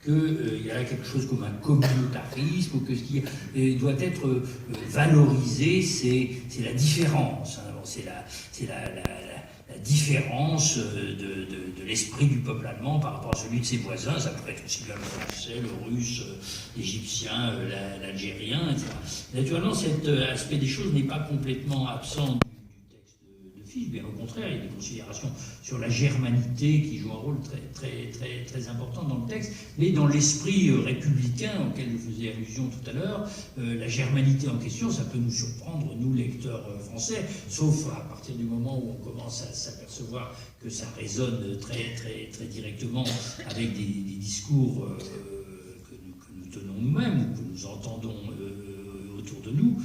qu'il y a quelque chose comme un communautarisme, ou que ce qui doit être valorisé, c'est la différence. Hein. Bon, c'est la différence de l'esprit du peuple allemand par rapport à celui de ses voisins. Ça pourrait être aussi bien le français, le russe, l'égyptien, l'algérien, etc. Naturellement, cet aspect des choses n'est pas complètement absent du texte de Fichte, bien au contraire, il y a des considérations sur la germanité qui jouent un rôle très important dans le texte, mais dans l'esprit républicain auquel je faisais allusion tout à l'heure, la germanité en question, ça peut nous surprendre, nous lecteurs français, sauf à partir du moment où on commence à s'apercevoir que ça résonne très directement avec des discours que nous tenons nous-mêmes, ou que nous entendons autour de nous.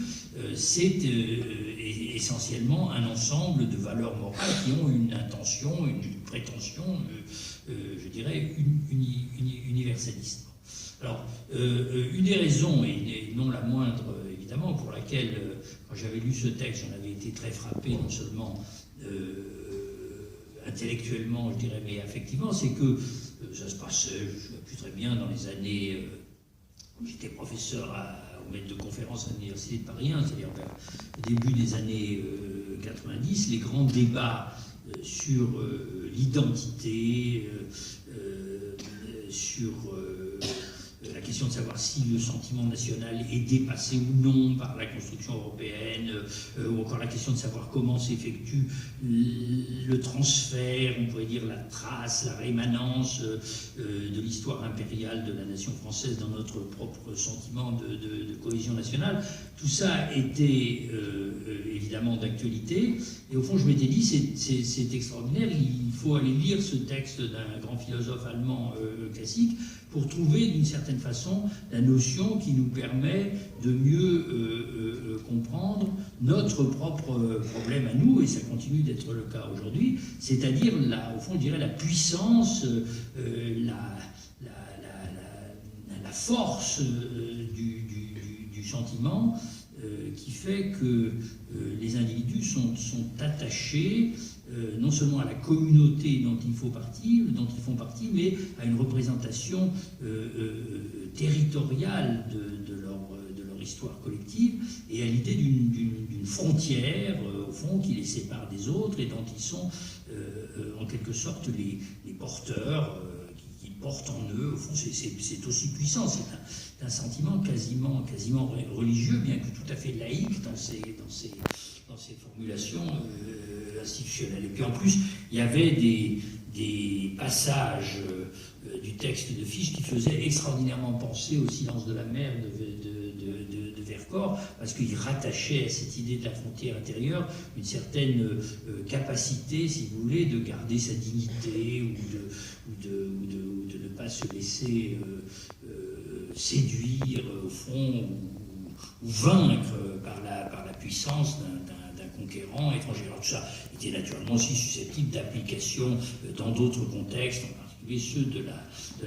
C'est essentiellement un ensemble de valeurs morales qui ont une intention, une prétention, je dirais, universaliste. Alors, une des raisons, et non la moindre évidemment, pour laquelle, quand j'avais lu ce texte, j'en avais été très frappé, non seulement intellectuellement, je dirais, mais affectivement, c'est que ça se passait, je ne me souviens plus très bien, dans les années où j'étais professeur au maître de conférence à l'Université de Paris 1, c'est-à-dire au début des années 90, les grands débats sur l'identité, sur la question de savoir si le sentiment national est dépassé ou non par la construction européenne, ou encore la question de savoir comment s'effectue le transfert, on pourrait dire la trace, la rémanence de l'histoire impériale de la nation française dans notre propre sentiment de cohésion nationale. Tout ça était évidemment d'actualité, et au fond je m'étais dit c'est extraordinaire, il faut aller lire ce texte d'un grand philosophe allemand classique pour trouver d'une certaine façon la notion qui nous permet de mieux comprendre notre propre problème à nous, et ça continue d'être le cas aujourd'hui, c'est-à-dire, au fond, je dirais, la puissance, la force du sentiment qui fait que les individus sont attachés non seulement à la communauté dont ils font partie, mais à une représentation territoriale de leur histoire collective, et à l'idée d'une frontière, au fond, qui les sépare des autres et dont ils sont en quelque sorte les porteurs, qui portent en eux. Au fond, c'est aussi puissant, c'est un sentiment quasiment religieux, bien que tout à fait laïque dans ses formulations institutionnelles. Et puis en plus, il y avait des passages du texte de Fichte qui faisaient extraordinairement penser au Silence de la mer de Vercors, parce qu'il rattachait à cette idée de la frontière intérieure une certaine capacité, si vous voulez, de garder sa dignité, ou de ne pas se laisser séduire, au fond, ou vaincre par la puissance d'un conquérant étranger. Alors tout ça était naturellement aussi susceptible d'application dans d'autres contextes, en particulier ceux de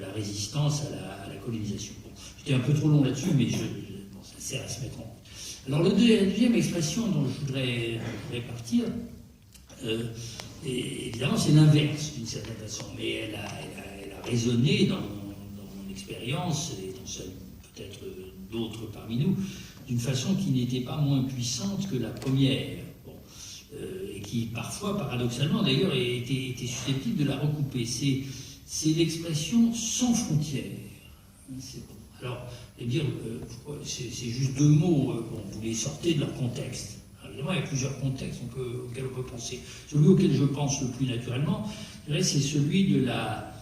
la résistance à la colonisation. Bon, j'étais un peu trop long là-dessus, mais ça sert à se mettre en route. Alors la deuxième expression dont je voudrais partir, évidemment c'est l'inverse d'une certaine façon, mais elle a résonné dans mon expérience, et dans celle peut-être d'autres parmi nous, d'une façon qui n'était pas moins puissante que la première, et qui parfois, paradoxalement d'ailleurs, était susceptible de la recouper. C'est l'expression sans frontières. Alors, dire, c'est juste deux mots, vous les sortez de leur contexte. Alors, évidemment, il y a plusieurs contextes auxquels on peut penser. Celui auquel je pense le plus naturellement, c'est celui de la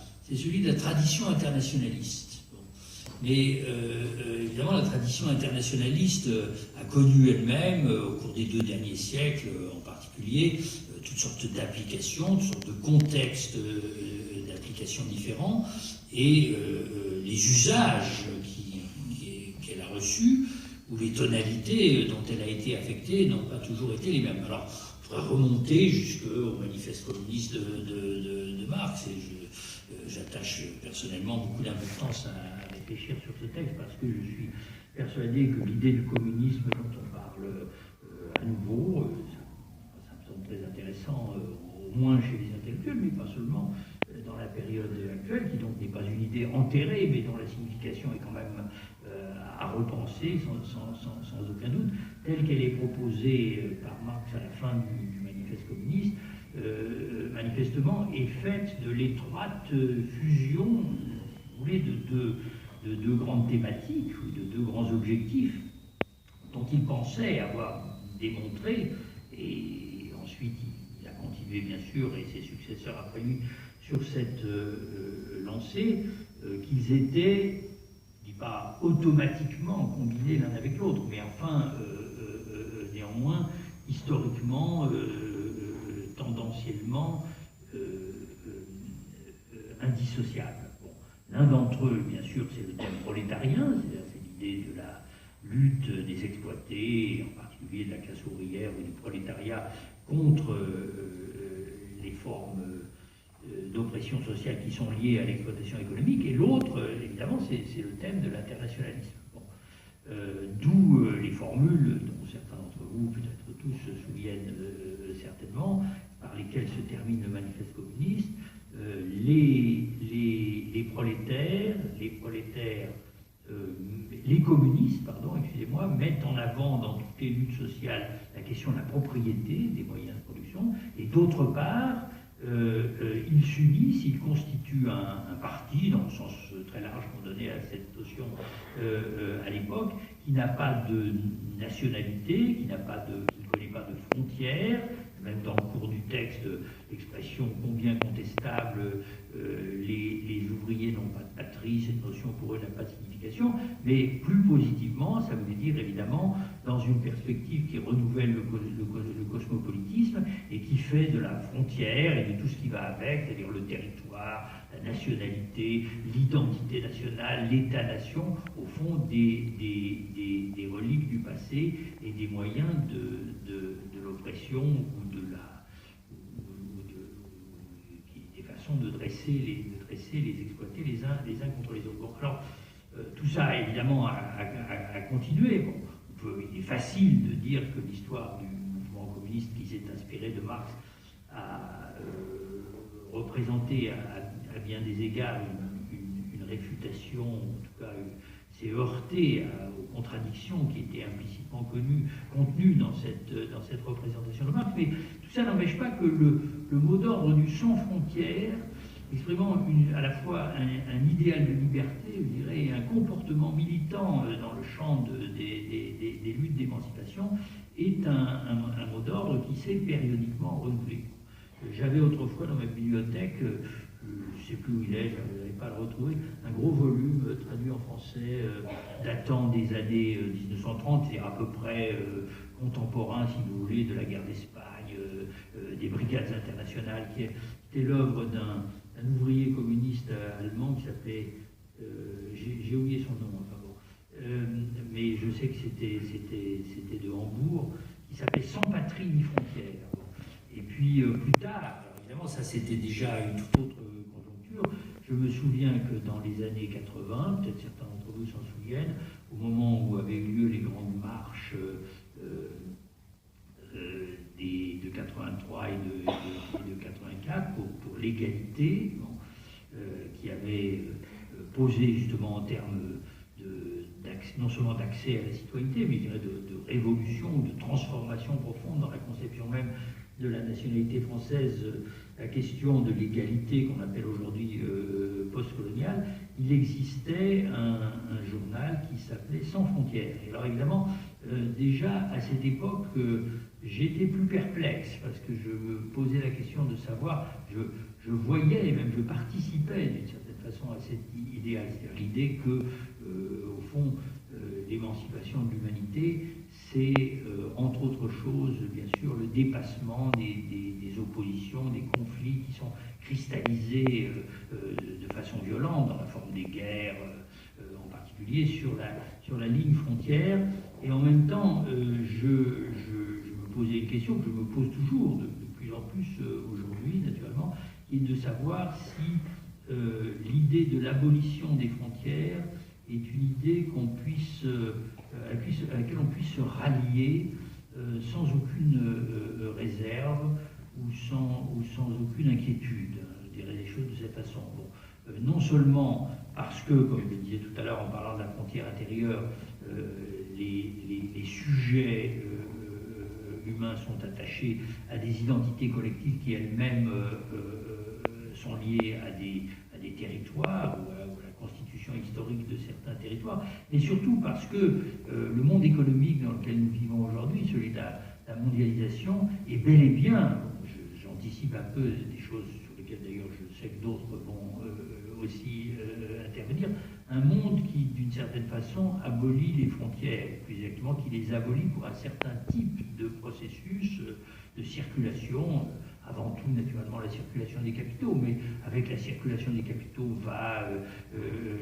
tradition internationaliste. Mais évidemment, la tradition internationaliste a connu elle-même, au cours des 2 derniers siècles en particulier, toutes sortes d'applications, toutes sortes de contextes d'applications différents, et les usages qu'elle a reçus, ou les tonalités dont elle a été affectée, n'ont pas toujours été les mêmes. Alors, on pourrait remonter jusqu'au manifeste communiste de Marx, et j'attache personnellement beaucoup d'importance à réfléchir sur ce texte, parce que je suis persuadé que l'idée du communisme dont on parle à nouveau, ça me semble très intéressant, au moins chez les intellectuels, mais pas seulement, dans la période actuelle, qui donc n'est pas une idée enterrée, mais dont la signification est quand même à repenser sans aucun doute, telle qu'elle est proposée par Marx à la fin du manifeste communiste, manifestement est faite de l'étroite fusion, si vous voulez, de deux grandes thématiques, ou de deux grands objectifs, dont il pensait avoir démontré, et ensuite il a continué bien sûr, et ses successeurs après lui, sur cette lancée, qu'ils étaient, je ne dis pas automatiquement combinés l'un avec l'autre, mais enfin, néanmoins, historiquement, tendanciellement, indissociables. Bon. L'un d'entre eux, bien sûr, c'est le thème prolétarien, c'est l'idée de la lutte des exploités, en particulier de la classe ouvrière ou du prolétariat, contre les formes d'oppression sociale qui sont liées à l'exploitation économique, et l'autre, évidemment, c'est le thème de l'internationalisme. Bon. D'où les formules dont certains d'entre vous, peut-être tous, se souviennent certainement, par lesquelles se termine le manifeste communiste. Les prolétaires, les communistes, pardon, excusez-moi, mettent en avant dans toutes les luttes sociales la question de la propriété des moyens de production, et d'autre part, ils s'unissent, ils constituent un parti, dans le sens très large qu'on donnait à cette notion à l'époque, qui n'a pas de nationalité, qui ne connaît pas de frontières, même dans le cours du texte, l'expression combien contestable, les ouvriers n'ont pas de patrie, cette notion pour eux n'a pas de signification, mais plus positivement, ça voulait dire évidemment dans une perspective qui renouvelle le cosmopolitisme et qui fait de la frontière et de tout ce qui va avec, c'est-à-dire le territoire, la nationalité, l'identité nationale, l'État-nation, au fond des reliques du passé et des moyens de l'oppression ou des façons de dresser les exploités les uns contre les autres. Bon, alors, tout ça, évidemment, a continué. Bon, il est facile de dire que l'histoire du mouvement communiste qui s'est inspiré de Marx a représenté à bien des égards une réfutation, en tout cas s'est heurté aux contradictions qui étaient implicitement contenues dans cette représentation de Marx. Mais tout ça n'empêche pas que le mot d'ordre du sans frontières, exprimant à la fois un idéal de liberté, je dirais, et un comportement militant dans le champ des luttes d'émancipation, est un mot d'ordre qui s'est périodiquement renouvelé. J'avais autrefois dans ma bibliothèque, je ne sais plus où il est, je n'arrive pas à le retrouver, un gros volume traduit en français datant des années 1930, c'est à peu près contemporain, si vous voulez, de la guerre d'Espagne, des brigades internationales, qui était l'œuvre d'un ouvrier communiste allemand qui s'appelait, j'ai oublié son nom, enfin bon, mais je sais que c'était de Hambourg, qui s'appelait Sans patrie ni frontières. Bon. Et puis plus tard, alors évidemment ça c'était déjà une toute autre conjoncture, je me souviens que dans les années 80, peut-être certains d'entre vous s'en souviennent, au moment où avaient eu lieu les grandes marches de 83 et de 84 pour l'égalité, bon, qui avait posé justement en termes non seulement d'accès à la citoyenneté, mais je dirais de révolution, de transformation profonde dans la conception même de la nationalité française, la question de l'égalité qu'on appelle aujourd'hui postcoloniale. Il existait un journal qui s'appelait Sans frontières. Et alors évidemment, déjà à cette époque, j'étais plus perplexe parce que je me posais la question de savoir, je voyais et même je participais d'une certaine façon à cet idéal, c'est-à-dire l'idée que, au fond, l'émancipation de l'humanité, c'est, entre autres choses, bien sûr, le dépassement des oppositions, des conflits qui sont cristallisés de façon violente dans la forme des guerres, en particulier sur la ligne frontière. Et en même temps, je me posais une question que je me pose toujours de plus en plus aujourd'hui, naturellement, qui est de savoir si l'idée de l'abolition des frontières est une idée à laquelle on puisse se rallier sans aucune réserve ou sans aucune inquiétude. dirais les choses de cette façon. Bon, non seulement parce que, comme je le disais tout à l'heure en parlant de la frontière intérieure, les sujets humains sont attachés à des identités collectives qui elles-mêmes sont liées à des territoires ou à la constitution historique de certains territoires, mais surtout parce que le monde économique dans lequel nous vivons aujourd'hui, celui de la mondialisation, est bel et bien, j'anticipe un peu des choses sur lesquelles d'ailleurs je sais que d'autres vont aussi intervenir, un monde qui d'une certaine façon abolit les frontières, plus exactement qui les abolit pour un certain type de processus de circulation, avant tout naturellement la circulation des capitaux, mais avec la circulation des capitaux va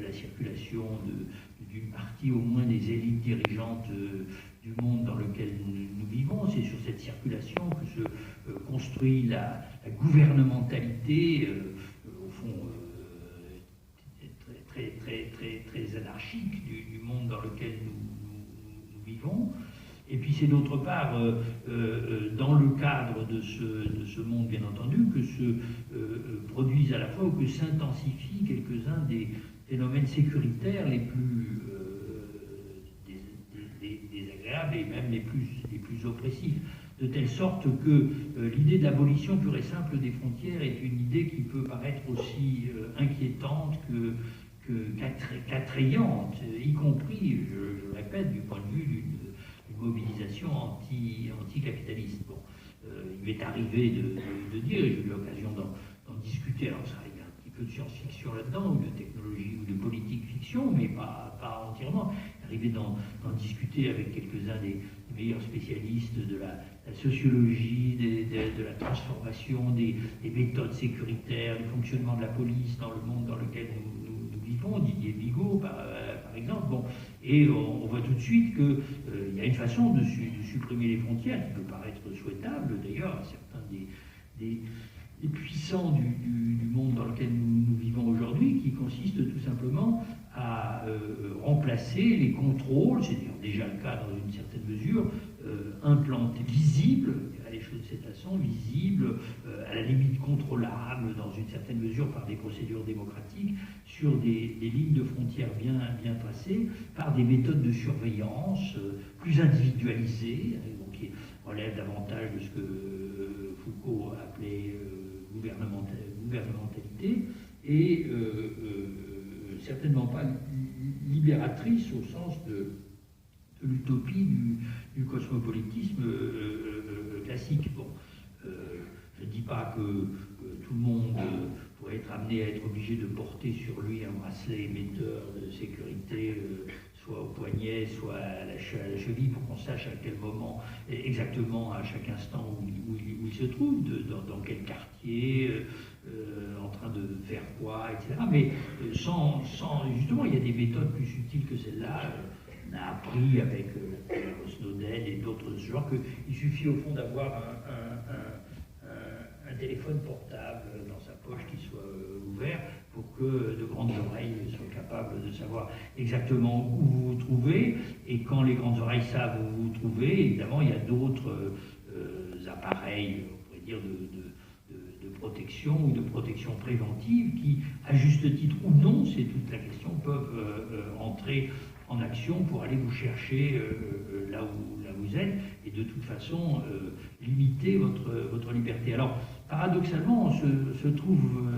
la circulation d'une partie au moins des élites dirigeantes du monde dans lequel nous vivons. C'est sur cette circulation que se construit la gouvernementalité, au fond très anarchique du monde dans lequel nous vivons. Et puis c'est d'autre part dans le cadre de ce monde, bien entendu, que se produisent à la fois ou que s'intensifient quelques-uns des phénomènes sécuritaires les plus désagréables et même les plus oppressifs. De telle sorte que l'idée de l'abolition pure et simple des frontières est une idée qui peut paraître aussi inquiétante qu'attrayante, y compris, je le répète, du point de vue d'une mobilisation anticapitaliste. Bon, il m'est arrivé de dire, et j'ai eu l'occasion d'en discuter, alors ça, il y a un petit peu de science-fiction là-dedans, ou de technologie, ou de politique-fiction, mais pas entièrement. Il m'est arrivé d'en discuter avec quelques-uns des meilleurs spécialistes de la sociologie, de la transformation des méthodes sécuritaires, du fonctionnement de la police dans le monde dans lequel nous vivons, Didier Bigot par exemple. Bon, et on voit tout de suite qu'il y a une façon de supprimer les frontières qui peut paraître souhaitable d'ailleurs à certains des puissants du monde dans lequel nous vivons aujourd'hui, qui consiste tout simplement à remplacer les contrôles, c'est déjà le cas dans une certaine mesure, implantés, visibles, les choses de cette façon, visibles, à la limite contrôlables dans une certaine mesure par des procédures démocratiques, sur des lignes de frontières bien tracées, par des méthodes de surveillance plus individualisées, donc qui relèvent davantage de ce que Foucault appelait gouvernementalité, et certainement pas libératrice au sens de l'utopie du cosmopolitisme classique. Bon, je ne dis pas que tout le monde pourrait être amené à être obligé de porter sur lui un bracelet émetteur de sécurité, soit au poignet, soit à la cheville, pour qu'on sache à quel moment, exactement à chaque instant où il se trouve, dans quel quartier, en train de faire quoi, etc. Mais sans justement, il y a des méthodes plus subtiles que celle-là. On a appris avec Snowden et d'autres de ce genre qu'il suffit au fond d'avoir un téléphone portable dans sa poche qui soit ouvert pour que de grandes oreilles soient capables de savoir exactement où vous vous trouvez. Et quand les grandes oreilles savent où vous vous trouvez, évidemment, il y a d'autres appareils, on pourrait dire, de protection ou de protection préventive qui, à juste titre ou non, c'est toute la question, peuvent entrer en action pour aller vous chercher là où vous êtes et de toute façon limiter votre liberté. Alors, paradoxalement, on se trouve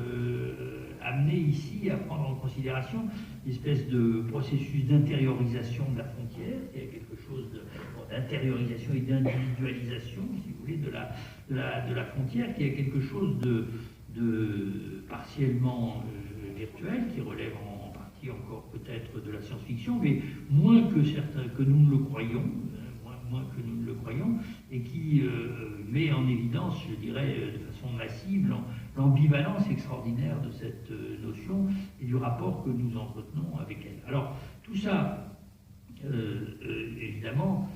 amené ici à prendre en considération une espèce de processus d'intériorisation de la frontière. Il y a quelque chose d'intériorisation et d'individualisation, si vous voulez, de la frontière, qui est quelque chose de partiellement virtuel, qui relève en partie encore peut-être de la science-fiction, mais moins que nous ne le croyons, moins que nous ne le croyons, et qui met en évidence, je dirais, de façon massive, l'ambivalence extraordinaire de cette notion et du rapport que nous entretenons avec elle. Alors, tout ça, évidemment,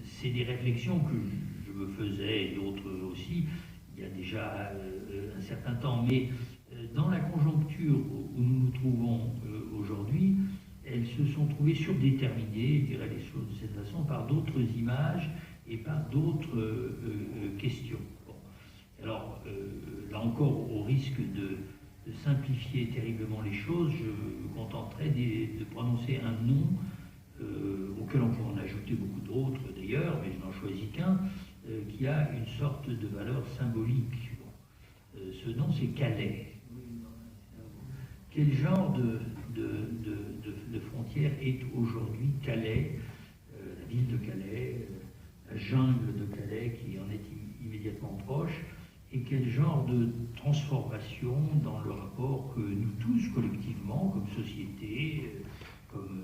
c'est des réflexions que je me faisais, et d'autres aussi, il y a déjà un certain temps, mais dans la conjoncture où nous nous trouvons aujourd'hui, elles se sont trouvées surdéterminées, je dirais les choses de cette façon, par d'autres images et par d'autres questions. Bon. Alors, là encore, au risque de simplifier terriblement les choses, je me contenterai de prononcer un nom auquel on pourrait en ajouter beaucoup d'autres d'ailleurs, mais je n'en choisis qu'un, qui a une sorte de valeur symbolique. Bon. Ce nom, c'est Calais. Quel genre de frontière est aujourd'hui Calais, la ville de Calais, la jungle de Calais qui en est immédiatement proche, et quel genre de transformation dans le rapport que nous tous, collectivement, comme société, comme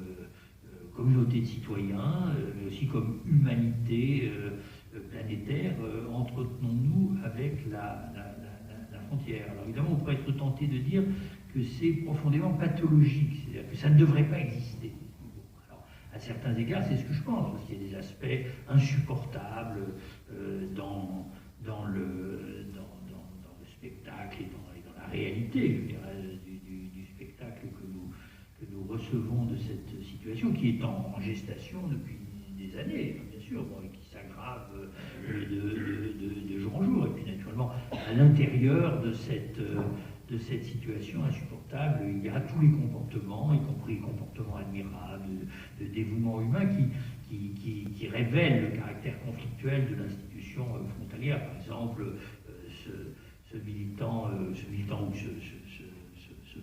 communauté de citoyens, mais aussi comme humanité planétaire, entretenons-nous avec la frontière. Alors évidemment, on pourrait être tenté de dire que c'est profondément pathologique, c'est-à-dire que ça ne devrait pas exister. Alors, à certains égards, c'est ce que je pense, parce qu'il y a des aspects insupportables dans le spectacle et dans la réalité, je dirais, du spectacle que nous recevons de cette situation, qui est en gestation depuis des années, bien sûr, bon, et qui s'aggrave de jour en jour. Et puis naturellement, à l'intérieur de cette situation insupportable, il y a tous les comportements, y compris les comportements admirables, de dévouement humain, qui révèlent le caractère conflictuel de l'institution frontalière. Par exemple, ce militant ou ce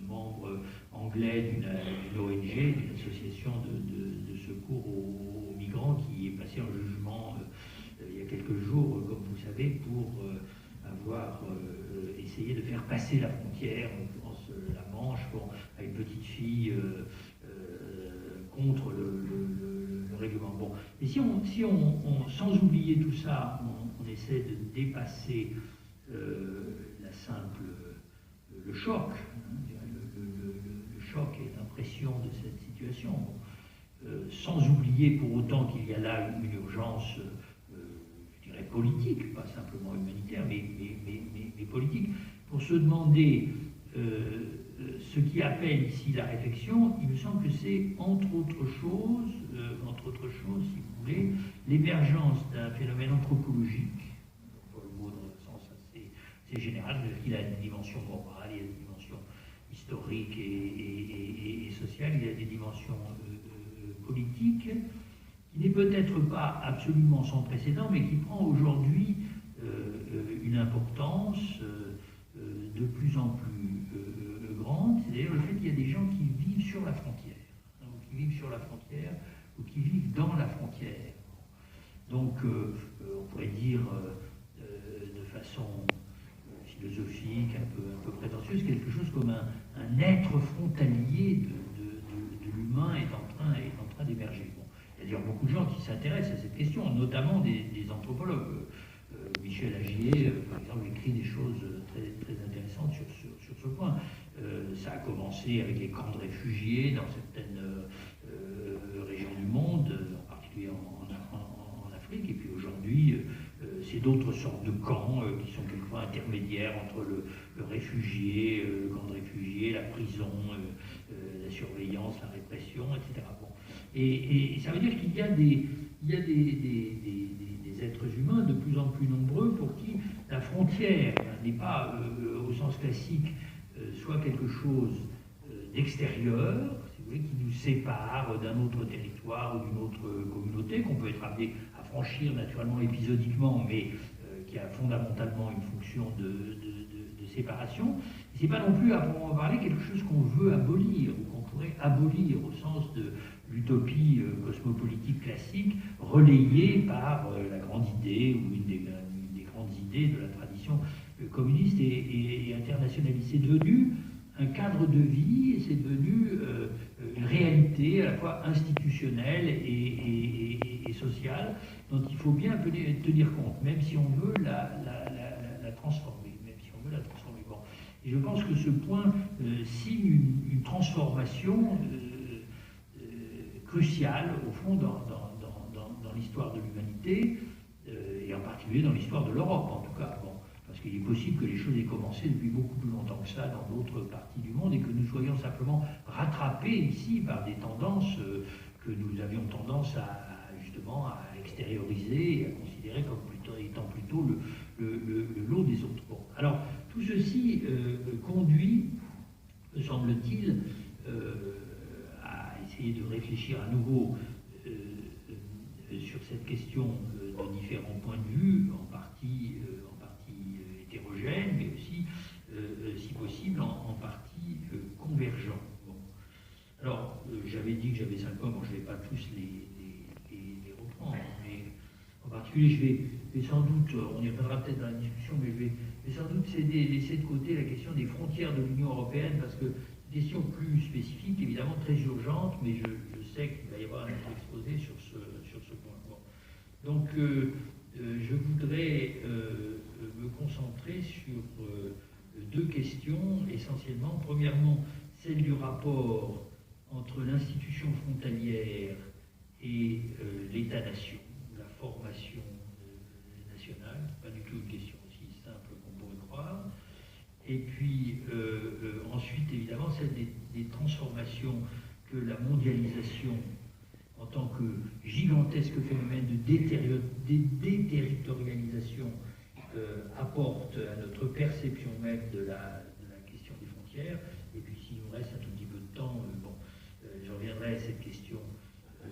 membre anglais d'une ONG, d'une association de secours aux migrants, qui est passé en jugement il y a quelques jours, comme vous savez, pour avoir essayé de faire passer la frontière, en l'occurrence la Manche, à une petite fille contre le règlement. Bon. Et si on, sans oublier tout ça, on essaie de dépasser le choc, le choc et l'impression de cette situation, sans oublier pour autant qu'il y a là une urgence, je dirais politique, pas simplement humanitaire, mais politique, pour se demander ce qui appelle ici la réflexion. Il me semble que c'est entre autres choses, si vous voulez, l'émergence d'un phénomène anthropologique, pour le mot dans le sens assez général, il a une dimension morale, il y a une dimension historique et sociale, il y a des dimensions politiques, qui n'est peut-être pas absolument sans précédent, mais qui prend aujourd'hui une importance de plus en plus grande. C'est d'ailleurs le fait qu'il y a des gens qui vivent sur la frontière, qui vivent sur la frontière ou qui vivent dans la frontière. Donc, on pourrait dire de façon philosophique, un peu prétentieuse, quelque chose comme un être frontalier de l'humain est en train d'émerger. Bon. Il y a d'ailleurs beaucoup de gens qui s'intéressent à cette question, notamment des anthropologues. Michel Agier, par exemple, écrit des choses très, très intéressantes sur ce point. Ça a commencé avec les camps de réfugiés dans certaines régions du monde, en particulier en Afrique, et puis aujourd'hui, c'est d'autres sortes de camps qui sont quelquefois intermédiaires entre le réfugié, le camp de réfugiés, la prison, la surveillance, la répression, etc. Bon. Et ça veut dire qu'il y a des êtres humains de plus en plus nombreux pour qui la frontière n'est pas, au sens classique, soit quelque chose d'extérieur, si vous voulez, qui nous sépare d'un autre territoire ou d'une autre communauté, qu'on peut être amené à franchir naturellement épisodiquement, mais qui a fondamentalement une fonction de séparation. Ce n'est pas non plus, à proprement parler, quelque chose qu'on veut abolir, ou qu'on pourrait abolir au sens de l'utopie cosmopolitique classique, relayée par la grande idée, ou une des grandes idées de la tradition communiste et internationaliste. C'est devenu un cadre de vie, et c'est devenu une réalité à la fois institutionnelle et sociale, dont il faut bien tenir compte, même si on veut la transformer. Bon. Et je pense que ce point signe une transformation cruciale, au fond, dans l'histoire de l'humanité, et en particulier dans l'histoire de l'Europe, en tout cas. Bon. Parce qu'il est possible que les choses aient commencé depuis beaucoup plus longtemps que ça dans d'autres parties du monde, et que nous soyons simplement rattrapés ici par des tendances que nous avions tendance justement à extérioriser et à considérer comme étant plutôt le lot des autres. Bon. Alors, tout ceci conduit, me semble-t-il, à essayer de réfléchir à nouveau sur cette question de différents points de vue, en partie hétérogènes, mais aussi, si possible, en partie convergents. Bon. Alors, j'avais dit que j'avais 5 points, bon, je ne vais pas tous les reprendre, mais en particulier, je vais sans doute, on y reviendra peut-être dans la discussion, mais je vais sans doute laisser de côté la question des frontières de l'Union européenne, parce que question plus spécifique, évidemment très urgente, mais je sais qu'il va y avoir un autre exposé sur ce point. Bon. Donc, je voudrais me concentrer sur 2 questions essentiellement. Premièrement, celle du rapport entre l'institution frontalière et l'État-nation, la formation nationale, pas du tout une question aussi simple qu'on pourrait croire. Et puis ensuite, évidemment, celle des transformations que la mondialisation, en tant que gigantesque phénomène de déterritorialisation, apporte à notre perception même de la question des frontières. Et puis, s'il nous reste un tout petit peu de temps, je reviendrai à cette question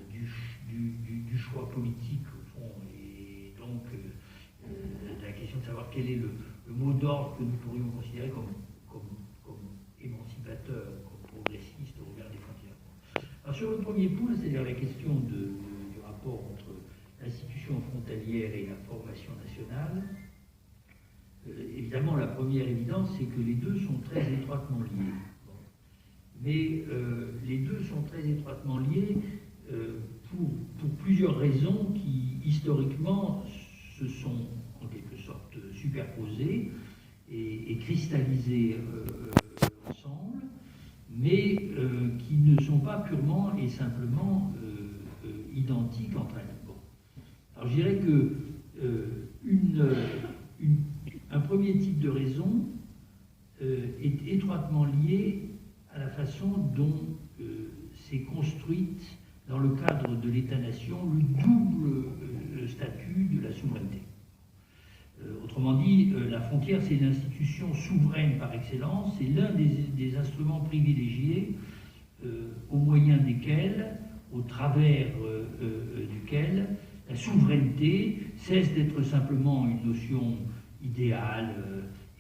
du choix politique, au fond, et donc la question de savoir quel est le mot d'ordre que nous pourrions considérer comme émancipateur, comme progressiste au regard des frontières. Alors, sur le premier point, c'est-à-dire la question du rapport entre l'institution frontalière et la formation nationale, évidemment, la première évidence, c'est que les deux sont très étroitement liés. Bon. Mais les deux sont très étroitement liés pour plusieurs raisons qui, historiquement, se sont en quelque sorte superposées et cristallisées ensemble, mais qui ne sont pas purement et simplement identiques entre elles. Bon. Alors je dirais que un premier type de raison est étroitement lié à la façon dont s'est construite, dans le cadre de l'État-nation, le double statut de la souveraineté. Autrement dit, la frontière, c'est une institution souveraine par excellence, c'est l'un des instruments privilégiés au moyen desquels, au travers duquel, la souveraineté cesse d'être simplement une notion idéale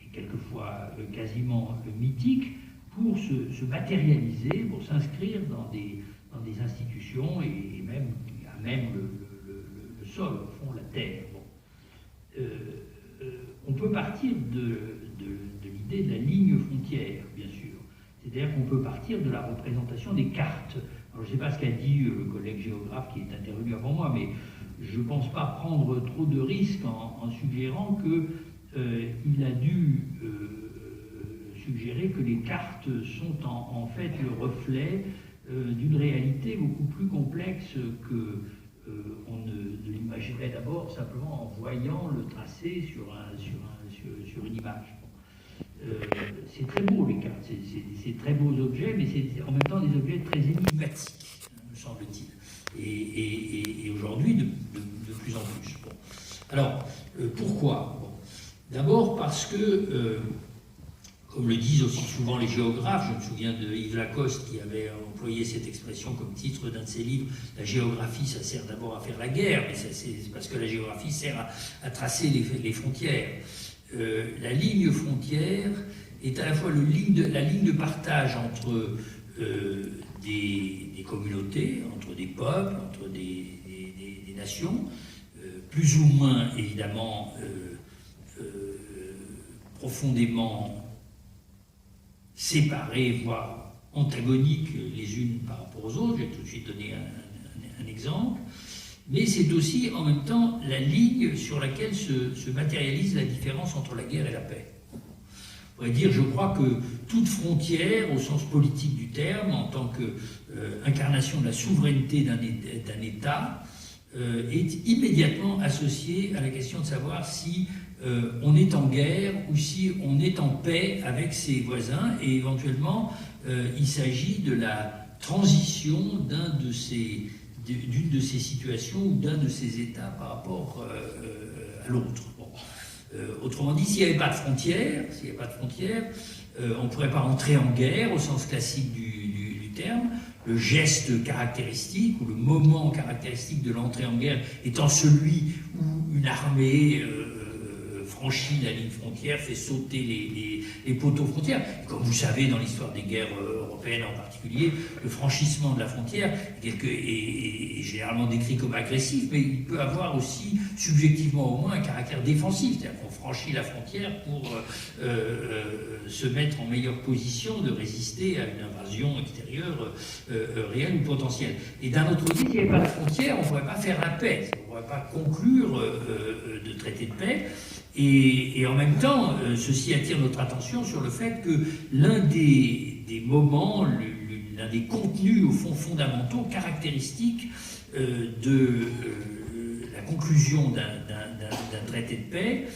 et quelquefois quasiment mythique pour se matérialiser, pour s'inscrire dans des institutions et même à même le sol, au fond, la terre. Bon. On peut partir de l'idée de la ligne frontière, bien sûr. C'est-à-dire qu'on peut partir de la représentation des cartes. Alors, je ne sais pas ce qu'a dit le collègue géographe qui est intervenu avant moi, mais je ne pense pas prendre trop de risques en suggérant qu'il a dû suggérer que les cartes sont en fait le reflet d'une réalité beaucoup plus complexe que on ne l'imaginerait d'abord simplement en voyant le tracé sur une image. C'est très beau les cartes, c'est très beaux objets, mais c'est en même temps des objets très énigmatiques, me semble-t-il. Et aujourd'hui, de plus en plus. Bon. Alors, pourquoi? Bon. D'abord parce que, comme le disent aussi souvent les géographes, je me souviens de Yves Lacoste qui avait employé cette expression comme titre d'un de ses livres, la géographie, ça sert d'abord à faire la guerre, mais c'est parce que la géographie sert à tracer les frontières. La ligne frontière est à la fois la ligne de partage entre des communautés, entre des peuples, entre des nations, plus ou moins évidemment profondément séparées, voire antagoniques les unes par rapport aux autres. Je vais tout de suite donner un exemple. Mais c'est aussi en même temps la ligne sur laquelle se matérialise la différence entre la guerre et la paix. On pourrait dire, je crois que toute frontière, au sens politique du terme, en tant qu'incarnation de la souveraineté d'un État, est immédiatement associée à la question de savoir si on est en guerre ou si on est en paix avec ses voisins, et éventuellement il s'agit de la transition d'une de ces situations ou d'un de ces états par rapport à l'autre. Bon. Autrement dit, s'il n'y avait pas de frontières, on ne pourrait pas entrer en guerre au sens classique du terme. Le geste caractéristique ou le moment caractéristique de l'entrée en guerre étant celui où une armée franchit la ligne frontière, fait sauter les poteaux frontières. Et comme vous savez, dans l'histoire des guerres européennes en particulier, le franchissement de la frontière est généralement décrit comme agressif, mais il peut avoir aussi, subjectivement au moins, un caractère défensif. C'est-à-dire qu'on franchit la frontière pour se mettre en meilleure position de résister à une invasion extérieure réelle ou potentielle. Et d'un autre côté, s'il n'y avait pas de frontière, on ne pourrait pas faire la paix, on ne pourrait pas conclure de traité de paix. Et en même temps, ceci attire notre attention sur le fait que l'un des moments, l'un des contenus au fond fondamentaux, caractéristiques de la conclusion d'un traité de paix,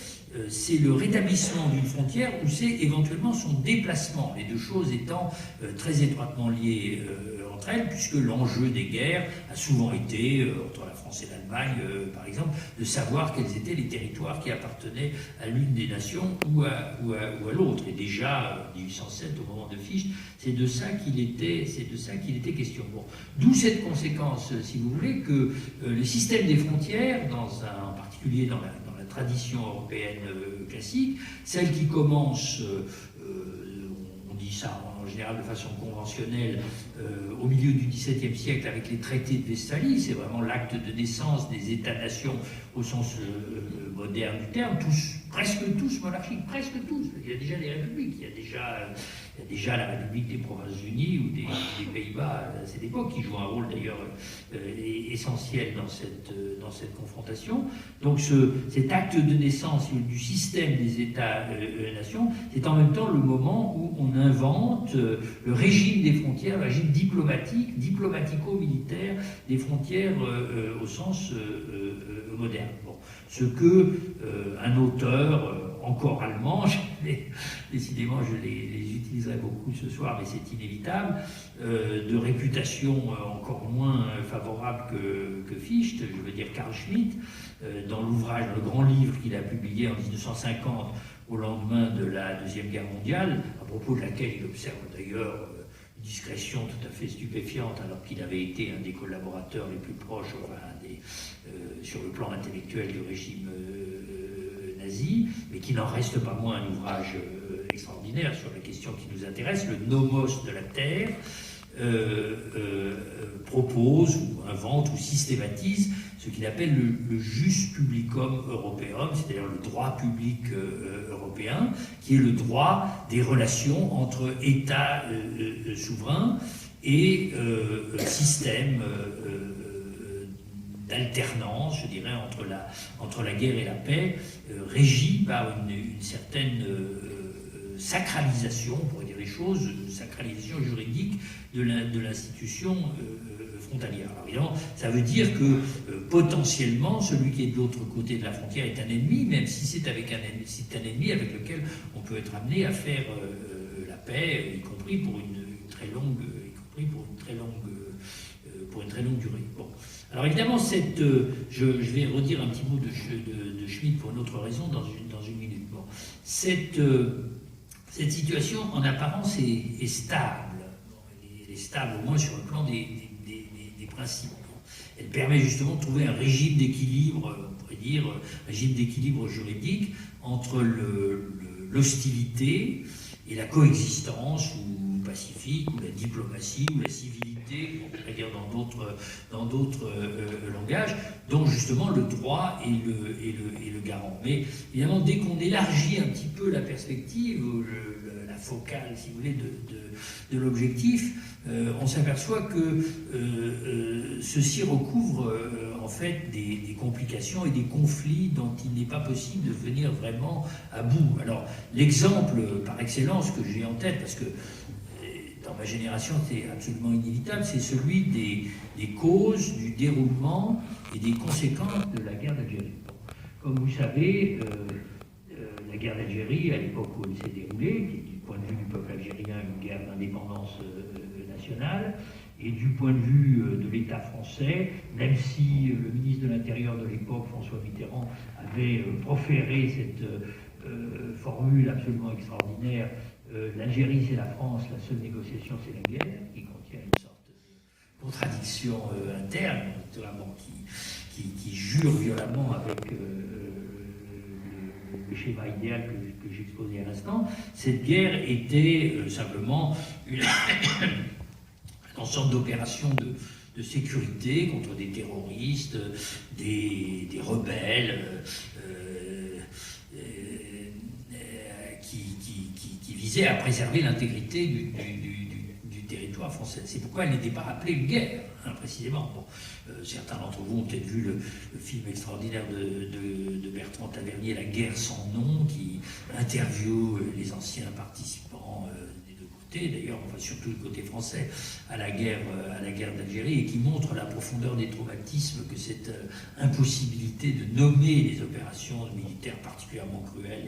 c'est le rétablissement d'une frontière ou c'est éventuellement son déplacement, les deux choses étant très étroitement liées entre elles, puisque l'enjeu des guerres a souvent été, entre la France et l'Allemagne par exemple, de savoir quels étaient les territoires qui appartenaient à l'une des nations ou à l'autre. Et déjà, en 1807, au moment de Fichte, c'est de ça qu'il était question. Bon. D'où cette conséquence, si vous voulez, que le système des frontières, en particulier dans la tradition européenne classique, celle qui commence, on dit ça en général de façon conventionnelle, au milieu du XVIIe siècle avec les traités de Westphalie, c'est vraiment l'acte de naissance des États-nations au sens moderne du terme, presque tous monarchiques, presque tous. Il y a déjà des républiques, il y a déjà la République des Provinces-Unies ou des Pays-Bas à cette époque, qui joue un rôle d'ailleurs essentiel dans cette confrontation. Donc cet acte de naissance du système des États-nations, c'est en même temps le moment où on invente le régime des frontières, le régime diplomatico-militaire des frontières au sens moderne. Bon. Ce que un auteur encore allemand, décidément je les utiliserai beaucoup ce soir, mais c'est inévitable, de réputation encore moins favorable que Fichte, je veux dire Carl Schmitt, dans l'ouvrage, le grand livre qu'il a publié en 1950 au lendemain de la Deuxième Guerre mondiale, à propos de laquelle il observe d'ailleurs une discrétion tout à fait stupéfiante, alors qu'il avait été un des collaborateurs les plus proches, sur le plan intellectuel du régime nazi, mais qui n'en reste pas moins un ouvrage extraordinaire sur la question qui nous intéresse, le Nomos de la Terre, propose ou invente ou systématise ce qu'il appelle le jus publicum europaeum, c'est-à-dire le droit public européen, qui est le droit des relations entre États souverains et système d'alternance, je dirais, entre la guerre et la paix, régie par une certaine sacralisation, on pourrait dire les choses, sacralisation juridique de l'institution frontalière. Alors évidemment, ça veut dire que potentiellement, celui qui est de l'autre côté de la frontière est un ennemi, même si c'est un ennemi avec lequel on peut être amené à faire la paix, y compris pour une très longue durée. Bon. Alors évidemment, je vais redire un petit mot de Schmitt pour une autre raison dans une minute. Bon. Cette situation, en apparence, est stable. Elle est stable au moins sur le plan des principes. Elle permet justement de trouver un régime d'équilibre, on pourrait dire, régime d'équilibre juridique entre l'hostilité et la coexistence, ou pacifique, ou la diplomatie, ou la civilité, on pourrait dire dans d'autres langages, dont justement le droit est le garant. Mais évidemment, dès qu'on élargit un petit peu la perspective, la focale, si vous voulez, de l'objectif, on s'aperçoit que ceci recouvre en fait des complications et des conflits dont il n'est pas possible de venir vraiment à bout. Alors, l'exemple par excellence que j'ai en tête, parce que dans ma génération c'est absolument inévitable, c'est celui des causes, du déroulement et des conséquences de la guerre d'Algérie. Comme vous savez, la guerre d'Algérie, à l'époque où elle s'est déroulée, qui est du point de vue du peuple algérien une guerre d'indépendance nationale, Et du point de vue de l'État français, même si le ministre de l'Intérieur de l'époque, François Mitterrand, avait proféré cette formule absolument extraordinaire, l'Algérie c'est la France, la seule négociation c'est la guerre, qui contient une sorte de contradiction interne, qui jure violemment avec le schéma idéal que j'exposais à l'instant. Cette guerre était simplement une sorte d'opération de sécurité contre des terroristes, des rebelles qui visaient à préserver l'intégrité du territoire français. C'est pourquoi elle n'était pas appelée une guerre, précisément. Bon, certains d'entre vous ont peut-être vu le film extraordinaire de Bertrand Tavernier, La guerre sans nom, qui interviewe les anciens participants des deux côtés, d'ailleurs, enfin, surtout le côté français, à la guerre d'Algérie, et qui montre la profondeur des traumatismes que cette impossibilité de nommer les opérations militaires particulièrement cruelles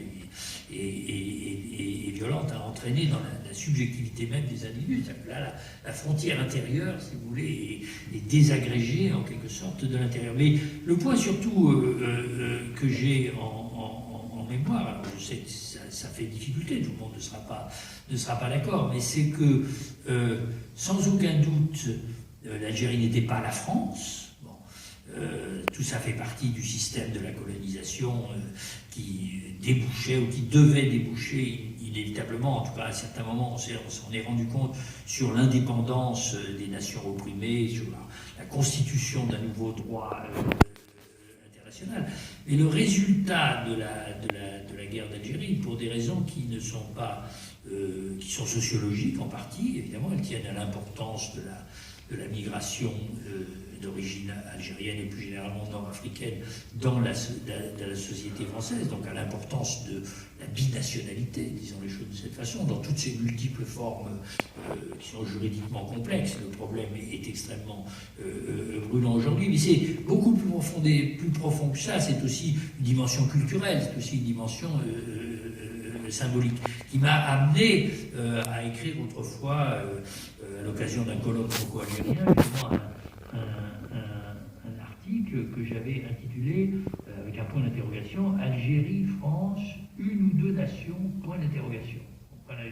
et violentes a entraîné dans la subjectivité même des individus. Là, la frontière intérieure, si vous voulez, est désagrégée en quelque sorte de l'intérieur. Mais le point surtout que j'ai en mémoire, alors je sais que ça fait difficulté, tout le monde ne sera pas d'accord, mais c'est que sans aucun doute l'Algérie n'était pas la France. Tout ça fait partie du système de la colonisation qui débouchait ou qui devait déboucher inévitablement, en tout cas à un certain moment on s'en est rendu compte, sur l'indépendance des nations opprimées, sur la constitution d'un nouveau droit international. Mais le résultat de la guerre d'Algérie, pour des raisons qui ne sont pas qui sont sociologiques en partie, évidemment, elles tiennent à l'importance de la migration d'origine algérienne et plus généralement nord-africaine dans la société française, donc à l'importance de la binationalité, disons les choses de cette façon, dans toutes ces multiples formes qui sont juridiquement complexes. Le problème est extrêmement brûlant aujourd'hui, mais c'est beaucoup plus profond que ça. C'est aussi une dimension culturelle, c'est aussi une dimension symbolique, qui m'a amené à écrire autrefois, à l'occasion d'un colloque franco-algérien, un article que j'avais intitulé, avec un point d'interrogation, Algérie, France, une ou deux nations, point d'interrogation. Voilà.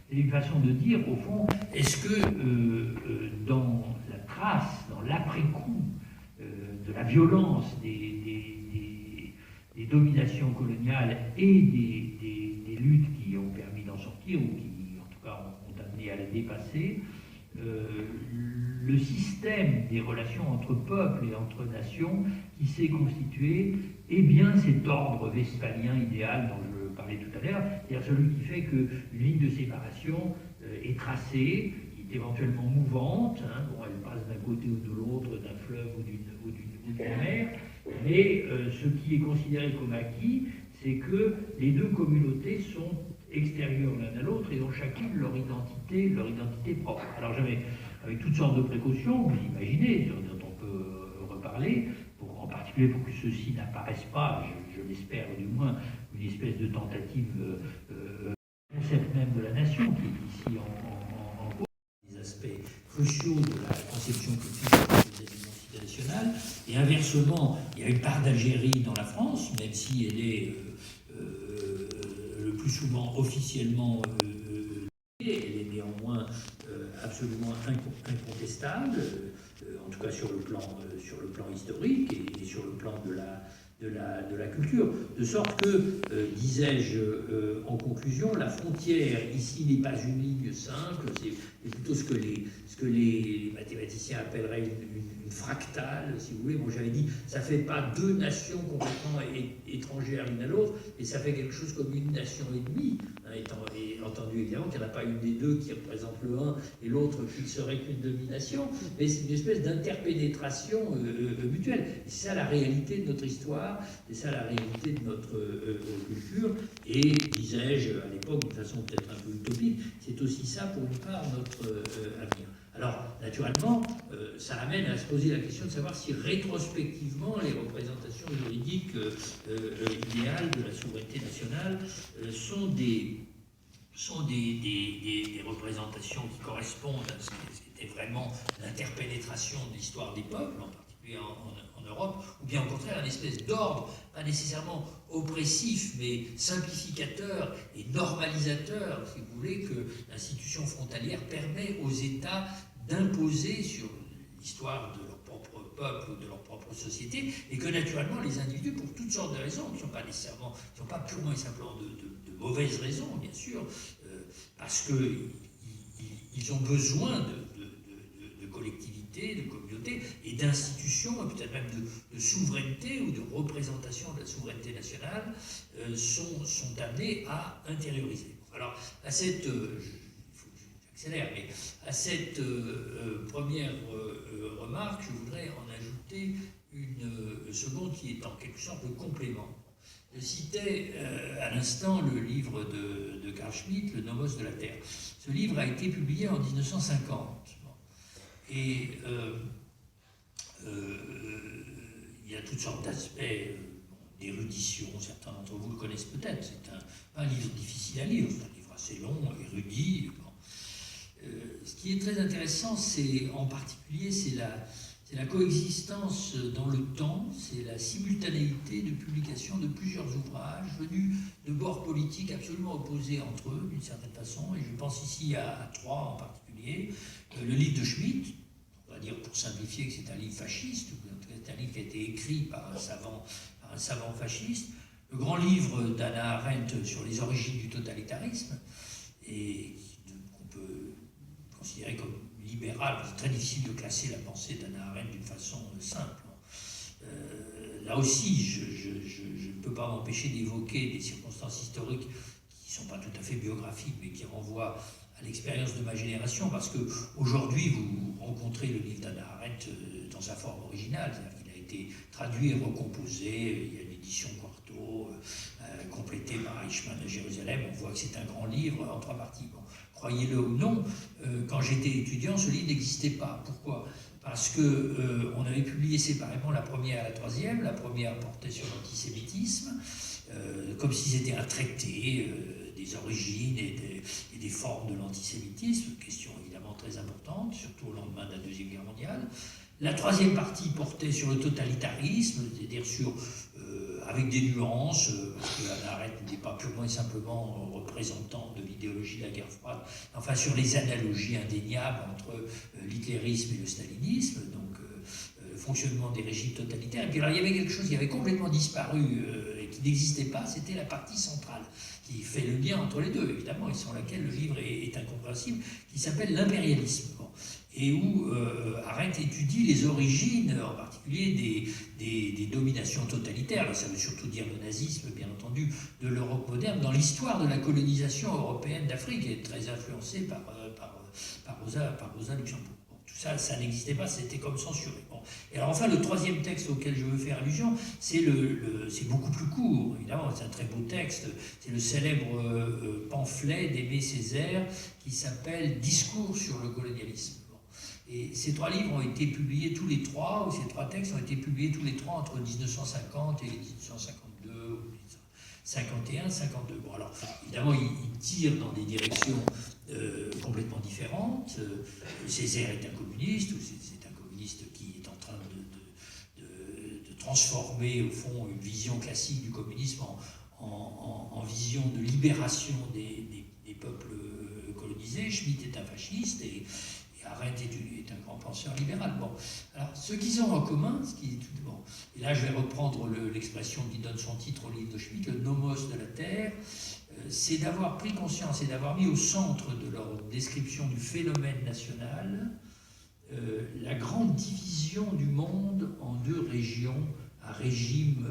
C'est une façon de dire, au fond, est-ce que dans la trace, dans l'après-coup de la violence des dominations coloniales et des luttes qui ont permis d'en sortir, ou qui, en tout cas, ont amené à les dépasser, le système des relations entre peuples et entre nations qui s'est constitué est bien cet ordre westphalien idéal dont je parlais tout à l'heure, c'est-à-dire celui qui fait qu'une ligne de séparation est tracée, qui est éventuellement mouvante, bon, elle passe d'un côté ou de l'autre, d'un fleuve ou d'une mer, mais ce qui est considéré comme acquis, c'est que les deux communautés sont extérieures l'un à l'autre et ont chacune leur identité propre. Alors j'avais, avec toutes sortes de précautions, vous imaginez, dont on peut reparler, en particulier pour que ceci n'apparaisse pas, je l'espère du moins, une espèce de tentative concept même de la nation qui est ici en cause. Des aspects cruciaux de la conception culturelle des identités nationales, et inversement, il y a une part d'Algérie dans la France, même si elle est le plus souvent officiellement elle est néanmoins absolument incontestable, en tout cas sur le plan historique et sur le plan de la culture. De sorte que, disais-je en conclusion, la frontière ici n'est pas une ligne simple, c'est plutôt ce que les mathématiciens appelleraient une fractale, si vous voulez. Bon, j'avais dit, ça ne fait pas deux nations complètement étrangères l'une à l'autre, mais ça fait quelque chose comme une nation et demie, et entendu évidemment qu'il n'y en a pas une des deux qui représente le un et l'autre qui ne serait qu'une demi-nation, mais c'est une espèce d'interpénétration mutuelle. Et c'est ça la réalité de notre histoire, c'est ça la réalité de notre culture, et, disais-je à l'époque, d'une façon peut-être un peu utopique, c'est aussi ça pour une part notre avenir. Alors, naturellement, ça amène à se poser la question de savoir si rétrospectivement les représentations juridiques idéales de la souveraineté nationale sont des représentations qui correspondent à ce qui était vraiment l'interpénétration de l'histoire des peuples, en particulier en Europe, ou bien au contraire une espèce d'ordre, pas nécessairement oppressif, mais simplificateur et normalisateur, si vous voulez, que l'institution frontalière permet aux États d'imposer sur l'histoire de leur propre peuple ou de leur propre société, et que naturellement les individus, pour toutes sortes de raisons, qui ne sont pas nécessairement, qui ne sont pas purement et simplement de mauvaises raisons, bien sûr, parce qu'ils ont besoin de collectivités, de communautés et d'institutions, peut-être même de souveraineté ou de représentation de la souveraineté nationale, sont amenés à intérioriser. Alors, à cette... j'accélère, mais à cette première remarque, je voudrais en ajouter une seconde qui est en quelque sorte le complément. Je citais à l'instant le livre de Carl Schmitt, Le Nomos de la Terre. Ce livre a été publié en 1950. Et il y a toutes sortes d'aspects d'érudition, certains d'entre vous le connaissent peut-être. C'est un livre difficile à lire, c'est un livre assez long, érudit. Ce qui est très intéressant, c'est en particulier, c'est la coexistence dans le temps, c'est la simultanéité de publication de plusieurs ouvrages venus de bords politiques absolument opposés entre eux, d'une certaine façon, et je pense ici à trois en particulier. Le livre de Schmitt, on va dire pour simplifier que c'est un livre fasciste, ou c'est un livre qui a été écrit par un savant fasciste. Le grand livre d'Hannah Arendt sur les origines du totalitarisme, et qu'on peut considérer comme libéral. C'est très difficile de classer la pensée d'Hannah Arendt d'une façon simple. Là aussi, je ne peux pas m'empêcher d'évoquer des circonstances historiques qui ne sont pas tout à fait biographiques, mais qui renvoient à l'expérience de ma génération, parce qu'aujourd'hui, vous rencontrez le livre d'Hannah Arendt dans sa forme originale, c'est-à-dire qu'il a été traduit et recomposé, il y a une édition quarto, complétée par Eichmann à Jérusalem, on voit que c'est un grand livre en 3 parties. Bon, croyez-le ou non, quand j'étais étudiant, ce livre n'existait pas. Pourquoi ? Parce qu'on avait publié séparément la première et la troisième. La première portait sur l'antisémitisme, comme si c'était un traité des origines et des formes de l'antisémitisme, question évidemment très importante, surtout au lendemain de la Deuxième Guerre mondiale. La troisième partie portait sur le totalitarisme, c'est-à-dire avec des nuances, parce que Hannah Arendt n'était pas purement et simplement représentant de l'idéologie de la guerre froide, enfin sur les analogies indéniables entre l'hitlérisme et le stalinisme, donc le fonctionnement des régimes totalitaires. Et puis alors il y avait quelque chose qui avait complètement disparu et qui n'existait pas, c'était la partie centrale, qui fait le lien entre les deux, évidemment, et sans laquelle le livre est incompréhensible, qui s'appelle l'impérialisme. Bon. Et où Arendt étudie les origines, en particulier des dominations totalitaires, là ça veut surtout dire le nazisme, bien entendu, de l'Europe moderne, dans l'histoire de la colonisation européenne d'Afrique, qui est très influencée par Rosa Luxembourg. Bon, tout ça, ça n'existait pas, c'était comme censuré. Bon. Et alors enfin, le troisième texte auquel je veux faire allusion, c'est beaucoup plus court, évidemment, c'est un très beau texte, c'est le célèbre pamphlet d'Aimé Césaire, qui s'appelle « Discours sur le colonialisme ». Et ces 3 livres ont été publiés tous les 3, ou ces 3 textes ont été publiés tous les 3 entre 1950 et 1952, ou 1951, 52. Bon, alors, évidemment, ils tirent dans des directions complètement différentes. Césaire est un communiste, ou c'est un communiste qui est en train de transformer, au fond, une vision classique du communisme en vision de libération des peuples colonisés. Schmitt est un fasciste, et Arendt est un grand penseur libéral. Bon. Alors, ce qu'ils ont en commun, ce qui est tout bon, et là je vais reprendre l'expression qui donne son titre au livre de Schmitt, le nomos de la Terre, c'est d'avoir pris conscience et d'avoir mis au centre de leur description du phénomène national la grande division du monde en 2 régions, à régime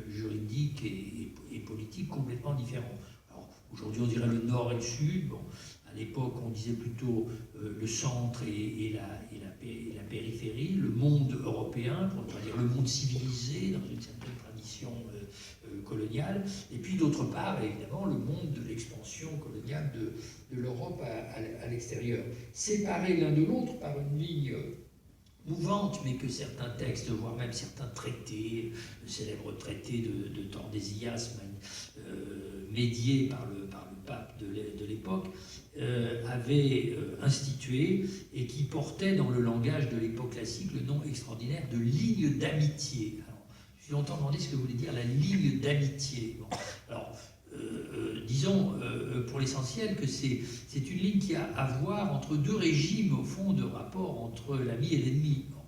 juridique et politique complètement différents. Alors, aujourd'hui on dirait le nord et le sud. Bon. À l'époque, on disait plutôt le centre et la périphérie, le monde européen, pour ne pas dire le monde civilisé, dans une certaine tradition coloniale, et puis d'autre part, évidemment, le monde de l'expansion coloniale de l'Europe à l'extérieur. Séparés l'un de l'autre par une ligne mouvante, mais que certains textes, voire même certains traités, le célèbre traité de Tordesillas, médié par le pape de l'époque, avait institué et qui portait dans le langage de l'époque classique le nom extraordinaire de ligne d'amitié. Je me suis longtemps demandé ce que voulait dire la ligne d'amitié. Bon, alors, disons pour l'essentiel que c'est une ligne qui a à voir entre deux régimes, au fond, de rapport entre l'ami et l'ennemi. Bon,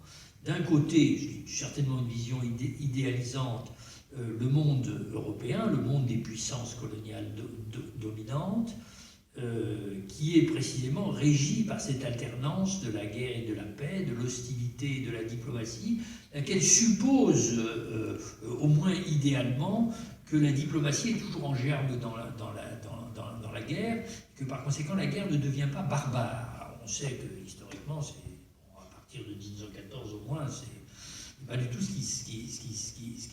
d'un côté, j'ai certainement une vision idéalisante, le monde européen, le monde des puissances coloniales dominantes, qui est précisément régi par cette alternance de la guerre et de la paix, de l'hostilité et de la diplomatie, laquelle suppose, au moins idéalement, que la diplomatie est toujours en germe dans la guerre, et que par conséquent la guerre ne devient pas barbare. Alors, on sait que historiquement, à partir de 1914 au moins, c'est pas du tout ce qui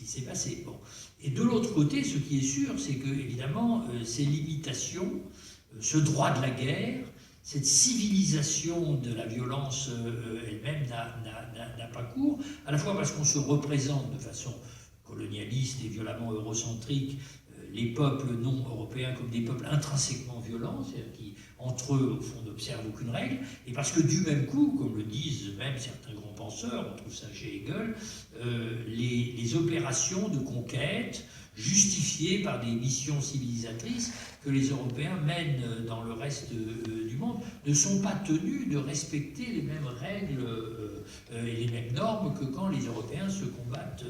s'est passé. Bon. Et de l'autre côté, ce qui est sûr, c'est que, évidemment, ces limitations, ce droit de la guerre, cette civilisation de la violence elle-même n'a pas cours, à la fois parce qu'on se représente de façon colonialiste et violemment eurocentrique les peuples non européens comme des peuples intrinsèquement violents, c'est-à-dire qui, entre eux, au fond, n'observent aucune règle, et parce que du même coup, comme le disent même certains grands penseurs, on trouve ça chez Hegel, les opérations de conquête justifiées par des missions civilisatrices que les Européens mènent dans le reste du monde ne sont pas tenus de respecter les mêmes règles et les mêmes normes que quand les Européens se combattent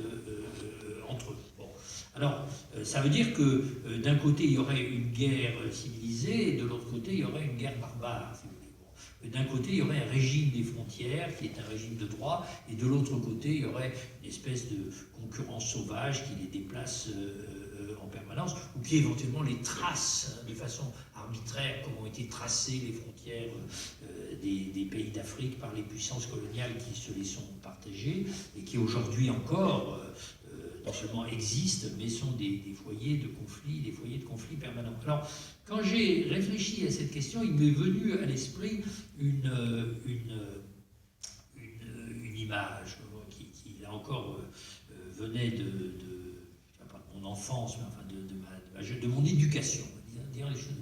entre eux. Bon. Alors, ça veut dire que d'un côté, il y aurait une guerre civilisée, et de l'autre côté, il y aurait une guerre barbare, si vous voulez. Bon. D'un côté, il y aurait un régime des frontières, qui est un régime de droit, et de l'autre côté, il y aurait une espèce de concurrence sauvage qui les déplace en permanence, ou qui éventuellement les trace de façon arbitraire, comme ont été tracées les frontières des pays d'Afrique par les puissances coloniales qui se les sont partagées, et qui aujourd'hui encore non seulement existent, mais sont des foyers de conflits permanents. Alors, quand j'ai réfléchi à cette question, il m'est venu à l'esprit une image qui là encore, venait pas de mon enfance, mais enfin de mon éducation, on va dire les choses.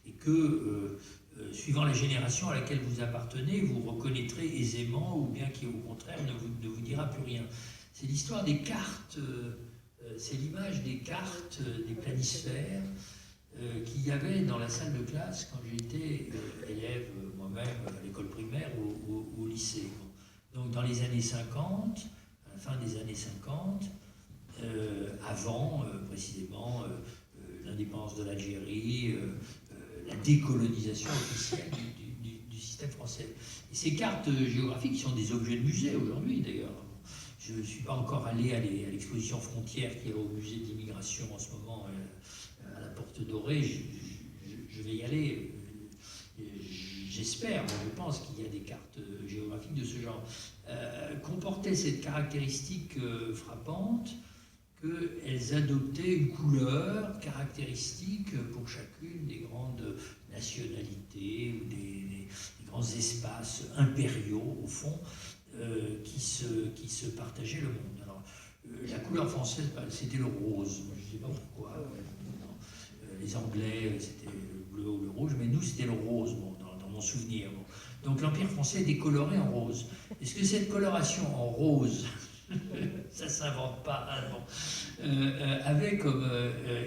Et que, suivant la génération à laquelle vous appartenez, vous reconnaîtrez aisément, ou bien qui, au contraire, ne vous dira plus rien. C'est l'histoire des cartes, c'est l'image des cartes, des planisphères qu'il y avait dans la salle de classe quand j'étais élève moi-même à l'école primaire ou au lycée. Donc dans les années 50, à la fin des années 50, avant précisément l'indépendance de l'Algérie, la décolonisation officielle du système français. Et ces cartes géographiques sont des objets de musée aujourd'hui d'ailleurs. Je ne suis pas encore allé à l'exposition Frontières qui est au musée de l'immigration en ce moment à la Porte Dorée. Je vais y aller. J'espère, je pense qu'il y a des cartes géographiques de ce genre. Comportaient cette caractéristique frappante qu'elles adoptaient une couleur caractéristique pour chacune des grandes nationalités ou des grands espaces impériaux, au fond, qui se partageaient le monde. Alors, la couleur française, c'était le rose. Moi, je ne sais pas pourquoi. Les Anglais, c'était le bleu ou le rouge, mais nous, c'était le rose, bon, dans mon souvenir. Bon. Donc, l'Empire français est décoloré en rose. Est-ce que cette coloration en rose, ça ne s'invente pas, hein, bon, avait comme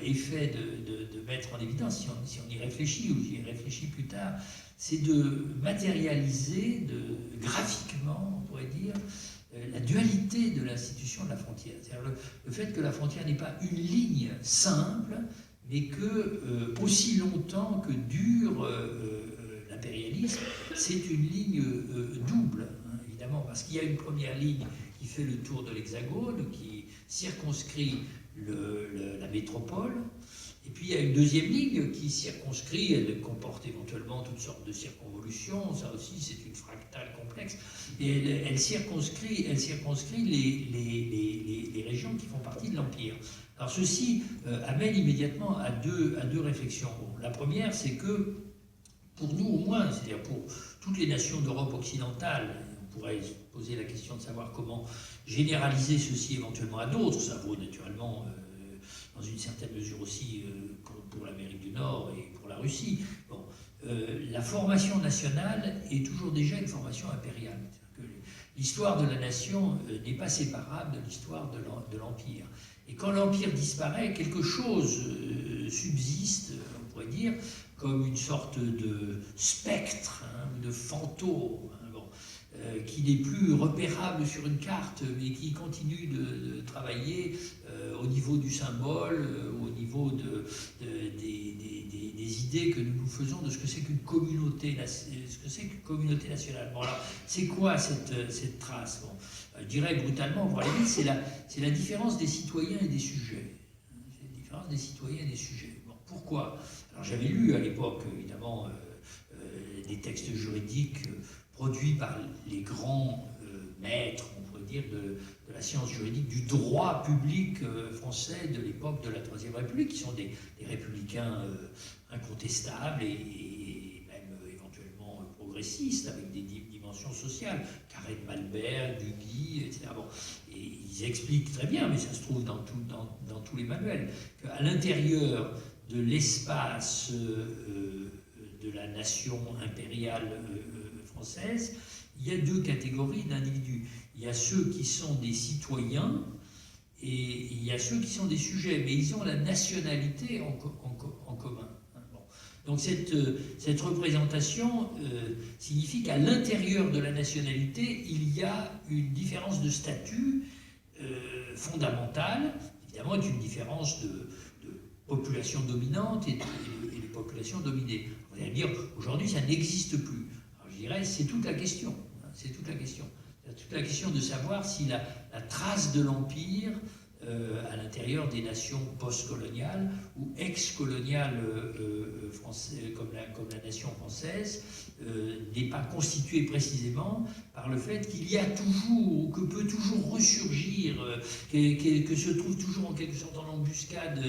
effet de mettre en évidence, si on y réfléchit, ou j'y réfléchis plus tard, c'est de matérialiser graphiquement, on pourrait dire, la dualité de l'institution de la frontière. C'est-à-dire le fait que la frontière n'est pas une ligne simple, mais que, aussi longtemps que dure l'impérialisme, c'est une ligne double, hein, évidemment, parce qu'il y a une première ligne qui fait le tour de l'Hexagone, qui circonscrit la métropole. Et puis il y a une deuxième ligne qui circonscrit, elle comporte éventuellement toutes sortes de circonvolutions, ça aussi c'est une fractale complexe, et elle circonscrit les régions qui font partie de l'Empire. Alors ceci amène immédiatement à deux réflexions. Bon, la première, c'est que, pour nous au moins, c'est-à-dire pour toutes les nations d'Europe occidentale, on pourrait poser la question de savoir comment généraliser ceci éventuellement à d'autres, ça vaut naturellement dans une certaine mesure aussi pour l'Amérique du Nord et pour la Russie. Bon, la formation nationale est toujours déjà une formation impériale. L'histoire de la nation n'est pas séparable de l'histoire de l'Empire. Et quand l'Empire disparaît, quelque chose subsiste, on pourrait dire, comme une sorte de spectre, de fantôme, qui n'est plus repérable sur une carte, mais qui continue de travailler au niveau du symbole, au niveau des idées que nous nous faisons de ce que c'est qu'une communauté, nationale. Bon, alors, c'est quoi cette trace? Bon, je dirais brutalement, pour aller vite, c'est la différence des citoyens et des sujets. C'est la différence des citoyens et des sujets. Bon, pourquoi? Alors, j'avais lu à l'époque, évidemment, des textes juridiques produits par les grands maîtres, on pourrait dire, de la science juridique, du droit public français de l'époque de la Troisième République, qui sont des républicains incontestables et même éventuellement progressistes, avec des dimensions sociales, Carré de Malberg, Duguy, etc. Bon, et ils expliquent très bien, mais ça se trouve dans tous les manuels, qu'à l'intérieur de l'espace de la nation impériale française, il y a deux catégories d'individus. Il y a ceux qui sont des citoyens et il y a ceux qui sont des sujets, mais ils ont la nationalité en commun. Bon. Donc cette représentation signifie qu'à l'intérieur de la nationalité, il y a une différence de statut fondamentale, évidemment, avec une différence de population dominante et de population dominée. Vous allez me dire, aujourd'hui, ça n'existe plus. Alors, je dirais, c'est toute la question. C'est toute la question. C'est toute la question de savoir si la trace de l'Empire à l'intérieur des nations post-coloniales ou ex-coloniales comme la nation française n'est pas constituée précisément par le fait qu'il y a toujours, ou que peut toujours ressurgir, que se trouve toujours en quelque sorte en embuscade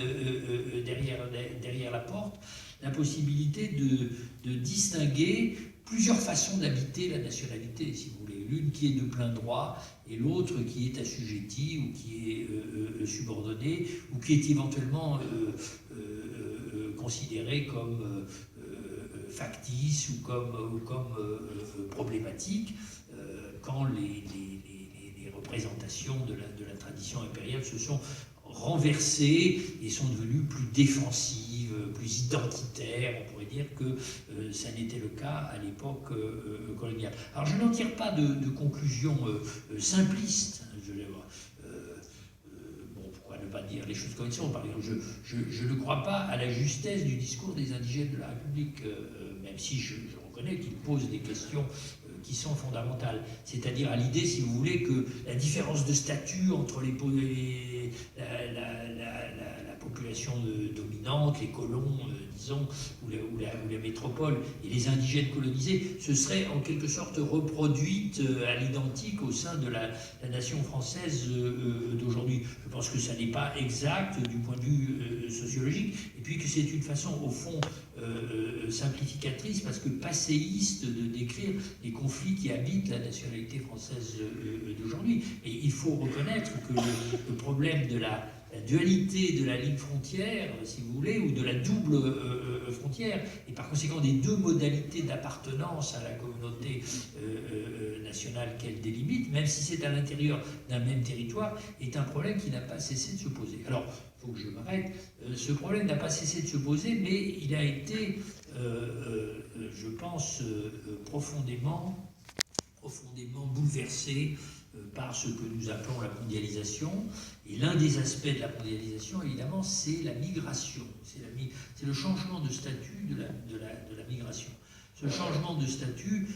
derrière la porte, la possibilité de distinguer plusieurs façons d'habiter la nationalité, si vous voulez. L'une qui est de plein droit et l'autre qui est assujettie ou qui est subordonnée ou qui est éventuellement considérée comme factice ou comme problématique quand les représentations de la tradition impériale se sont renversées et sont devenues plus défensives, plus identitaires, on pourrait dire que ça n'était le cas à l'époque coloniale. Alors je n'en tire pas de conclusion simpliste, bon, pourquoi ne pas dire les choses comme elles sont. Par exemple, je ne crois pas à la justesse du discours des indigènes de la République, même si je reconnais qu'ils posent des questions qui sont fondamentales, c'est-à-dire à l'idée, si vous voulez, que la différence de statut entre la population dominante, les colons, disons, ou la métropole, et les indigènes colonisés, se serait en quelque sorte reproduite à l'identique au sein de la nation française d'aujourd'hui. Je pense que ça n'est pas exact du point de vue sociologique, et puis que c'est une façon, au fond, simplificatrice, parce que passéiste, de décrire les conflits qui habitent la nationalité française d'aujourd'hui. Et il faut reconnaître que le problème de la dualité de la ligne frontière, si vous voulez, ou de la double frontière, et par conséquent des deux modalités d'appartenance à la communauté nationale qu'elle délimite, même si c'est à l'intérieur d'un même territoire, est un problème qui n'a pas cessé de se poser. Alors, il faut que je m'arrête, ce problème n'a pas cessé de se poser, mais il a été, je pense, profondément bouleversé par ce que nous appelons la mondialisation. Et l'un des aspects de la mondialisation, évidemment, c'est la migration. C'est le changement de statut de la migration. Ce changement de statut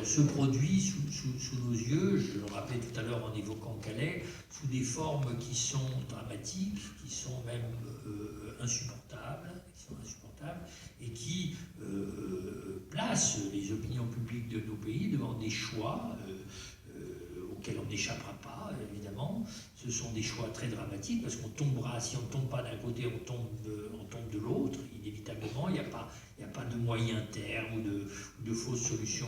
se produit sous nos yeux, je le rappelais tout à l'heure en évoquant Calais, sous des formes qui sont dramatiques, qui sont même insupportables, et qui placent les opinions publiques de nos pays devant des choix auxquels on n'échappera pas, évidemment. Ce sont des choix très dramatiques, parce qu'on tombera, si on ne tombe pas d'un côté, on tombe de l'autre, inévitablement. Il n'y a pas de moyen terme ou de fausses solutions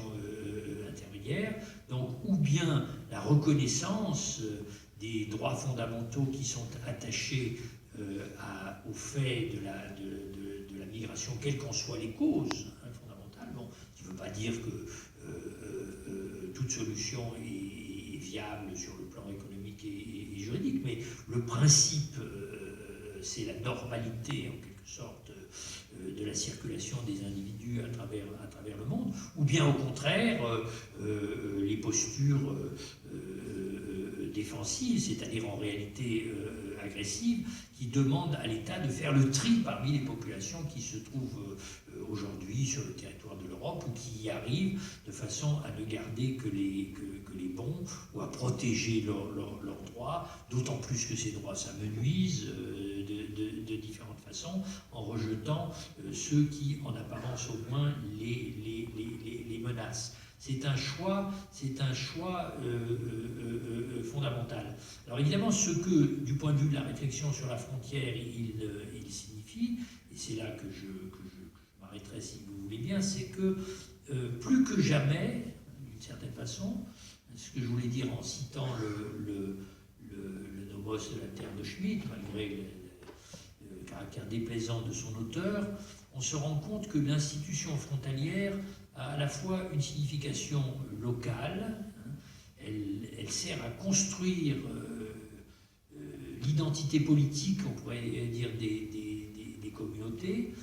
intermédiaires. Donc, ou bien la reconnaissance des droits fondamentaux qui sont attachés au fait de la migration, quelles qu'en soient les causes fondamentales, pas dire que toute solution est viable sur le plan économique et juridique, mais le principe, c'est la normalité, en quelque sorte, de la circulation des individus à travers le monde, ou bien au contraire, les postures défensives, c'est-à-dire en réalité agressives, qui demandent à l'État de faire le tri parmi les populations qui se trouvent aujourd'hui sur le territoire de l'Europe ou qui y arrivent de façon à ne garder que les bons ou à protéger leurs droits, d'autant plus que ces droits s'amenuisent de différentes façons en rejetant ceux qui, en apparence au moins, les menacent. C'est un choix fondamental. Alors évidemment, ce que, du point de vue de la réflexion sur la frontière, il signifie, et c'est là que je m'arrêterai si vous voulez bien, c'est que plus que jamais, d'une certaine façon, ce que je voulais dire en citant le nomos de la terre de Schmitt, malgré le caractère déplaisant de son auteur, on se rend compte que l'institution frontalière a à la fois une signification locale, elle sert à construire l'identité politique, on pourrait dire, des communautés.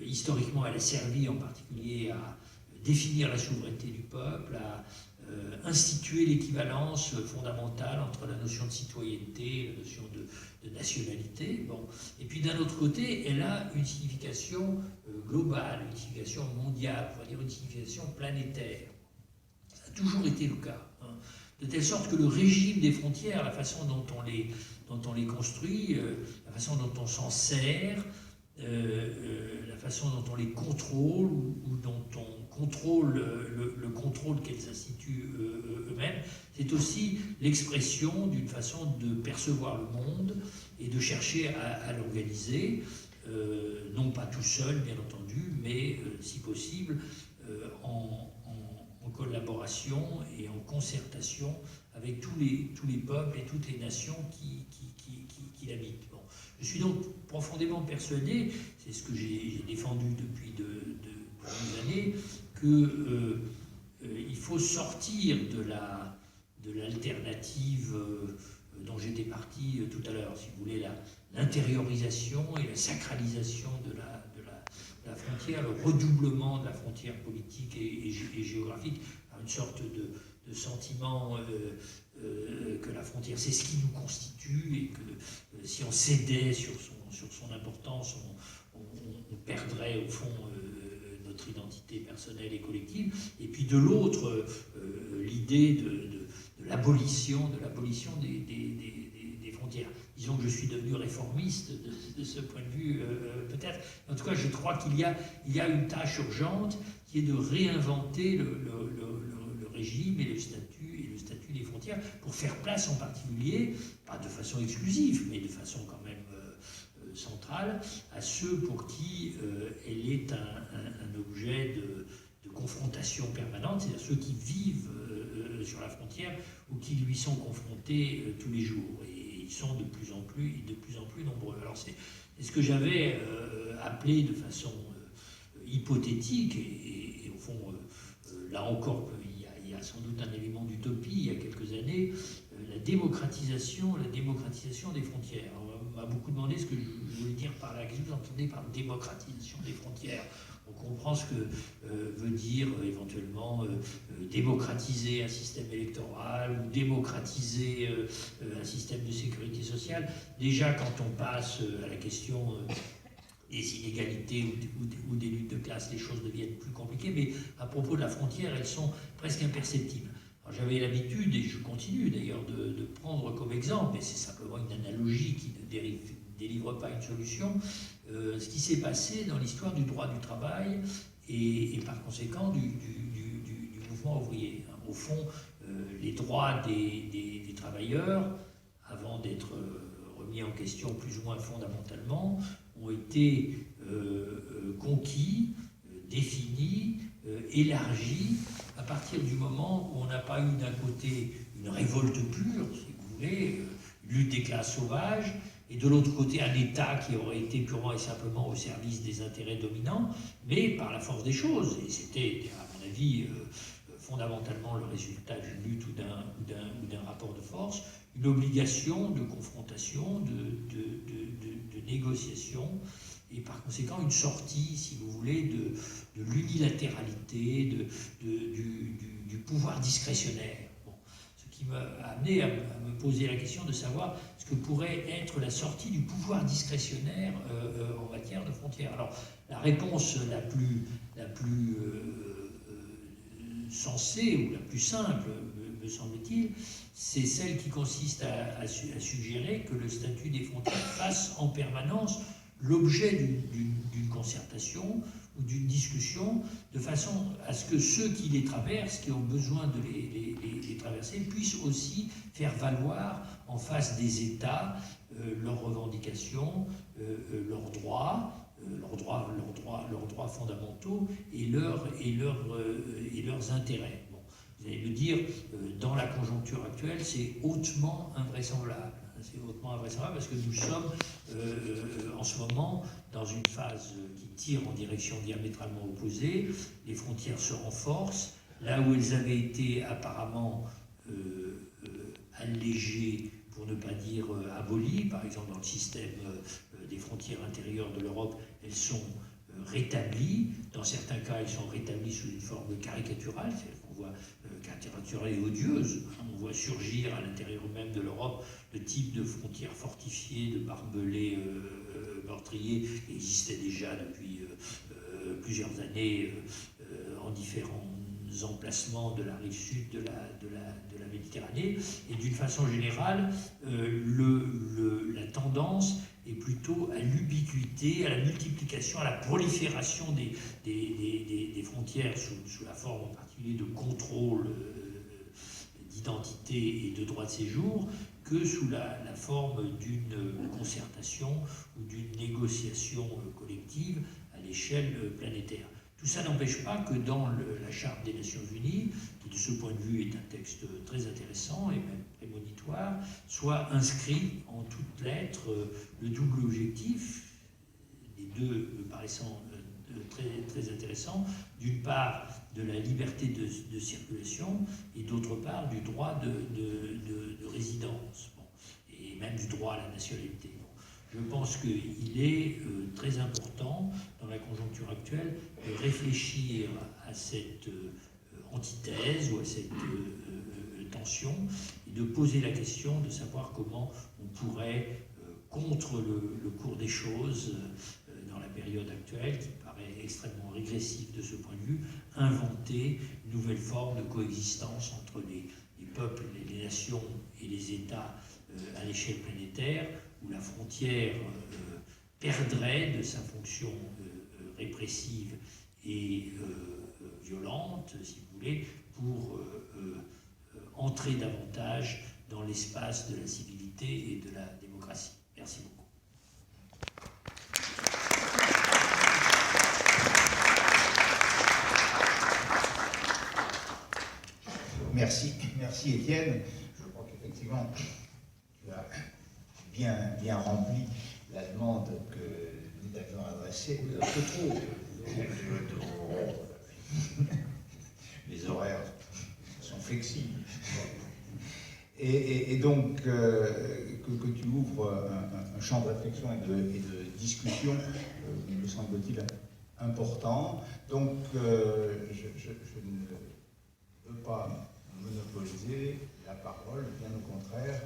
Historiquement, elle a servi en particulier à définir la souveraineté du peuple, à instituer l'équivalence fondamentale entre la notion de citoyenneté et la notion de nationalité. Bon. Et puis d'un autre côté, elle a une signification globale, une signification mondiale, on va dire une signification planétaire. Ça a toujours été le cas. Hein. De telle sorte que le régime des frontières, la façon dont on les construit, la façon dont on s'en sert, la façon dont on les contrôle ou dont on contrôle le contrôle qu'elles instituent eux-mêmes, c'est aussi l'expression d'une façon de percevoir le monde et de chercher à l'organiser, non pas tout seul bien entendu, mais si possible en collaboration et en concertation avec tous les peuples et toutes les nations qui l'habitent. Bon. Je suis donc profondément persuadé, c'est ce que j'ai défendu depuis de longues années, qu'il faut sortir de l'alternative dont j'étais parti tout à l'heure, si vous voulez, l'intériorisation et la sacralisation de la frontière, le redoublement de la frontière politique et géographique, par une sorte de sentiment que la frontière, c'est ce qui nous constitue et que si on cédait sur son importance, on perdrait au fond notre identité personnelle et collective. Et puis de l'autre, l'idée de l'abolition des frontières. Disons que je suis devenu réformiste de ce point de vue, peut-être. En tout cas, je crois qu'il y a une tâche urgente qui est de réinventer le régime et le statut des frontières pour faire place en particulier, pas de façon exclusive, mais de façon quand même centrale, à ceux pour qui elle est un objet de confrontation permanente, c'est-à-dire ceux qui vivent sur la frontière ou qui lui sont confrontés tous les jours. Et ils sont de plus en plus nombreux. Alors c'est ce que j'avais appelé de façon hypothétique, et au fond, là encore, il y a sans doute un élément d'utopie il y a quelques années, la démocratisation des frontières. On m'a beaucoup demandé ce que je voulais dire par là, qu'est-ce que vous entendez par démocratisation des frontières. On comprend ce que veut dire éventuellement démocratiser un système électoral ou démocratiser un système de sécurité sociale. Déjà, quand on passe à la question des inégalités ou des luttes de classe, les choses deviennent plus compliquées, mais à propos de la frontière, elles sont presque imperceptibles. J'avais l'habitude, et je continue d'ailleurs, de prendre comme exemple, et c'est simplement une analogie qui ne délivre pas une solution, ce qui s'est passé dans l'histoire du droit du travail et par conséquent du mouvement ouvrier. Au fond, les droits des travailleurs, avant d'être remis en question plus ou moins fondamentalement, ont été conquis, définis, élargis à partir du moment où on n'a pas eu d'un côté une révolte pure, si vous voulez, une lutte des classes sauvages, et de l'autre côté un État qui aurait été purement et simplement au service des intérêts dominants, mais par la force des choses, et c'était à mon mon avis, fondamentalement le résultat d'une lutte ou d'un rapport de force, une obligation de confrontation, de négociation, et par conséquent une sortie, si vous voulez, de l'unilatéralité, du pouvoir discrétionnaire. Bon. Ce qui m'a amené à me poser la question de savoir ce que pourrait être la sortie du pouvoir discrétionnaire en matière de frontières. Alors, la réponse la plus sensée ou la plus simple, me semble-t-il, c'est celle qui consiste à suggérer que le statut des frontières fasse en permanence l'objet d'une concertation ou d'une discussion, de façon à ce que ceux qui les traversent, qui ont besoin de les traverser, puissent aussi faire valoir en face des États leurs revendications, leurs droits fondamentaux et leurs intérêts. Bon, vous allez me dire, dans la conjoncture actuelle, c'est hautement invraisemblable. C'est hautement invraisemblable parce que nous sommes en ce moment dans une phase qui tire en direction diamétralement opposée. Les frontières se renforcent. Là où elles avaient été apparemment allégées, pour ne pas dire abolies, par exemple dans le système des frontières intérieures de l'Europe, elles sont rétablies. Dans certains cas, elles sont rétablies sous une forme caricaturale, c'est-à-dire qu'on voit caricaturale et odieuse. On voit surgir à l'intérieur même de l'Europe le type de frontières fortifiées, de barbelés meurtriers qui existaient déjà depuis plusieurs années en différents emplacements de la rive sud de la Méditerranée. Et d'une façon générale, la tendance est plutôt à l'ubiquité, à la multiplication, à la prolifération des frontières sous la forme en particulier de contrôle d'identité et de droit de séjour, que sous la forme d'une concertation ou d'une négociation collective à l'échelle planétaire. Tout ça n'empêche pas que dans la Charte des Nations Unies, qui de ce point de vue est un texte très intéressant et même prémonitoire, soit inscrit en toutes lettres le double objectif, les deux me paraissant très intéressants, d'une part de la liberté de circulation et d'autre part du droit de résidence, bon, et même du droit à la nationalité. Je pense qu'il est très important, dans la conjoncture actuelle, de réfléchir à cette antithèse ou à cette tension, et de poser la question de savoir comment on pourrait, contre le cours des choses, dans la période actuelle, qui paraît extrêmement régressive de ce point de vue, inventer une nouvelle forme de coexistence entre les peuples, les nations et les États à l'échelle planétaire, où la frontière perdrait de sa fonction répressive et violente, si vous voulez, pour entrer davantage dans l'espace de la civilité et de la démocratie. Merci beaucoup. Merci Étienne. Je crois qu'effectivement, tu as bien rempli la demande que nous avions adressée. Les horaires sont flexibles. Et donc, que tu ouvres un champ de réflexion et de discussion, me semble-t-il, important. Donc, je ne veux pas monopoliser la parole, bien au contraire,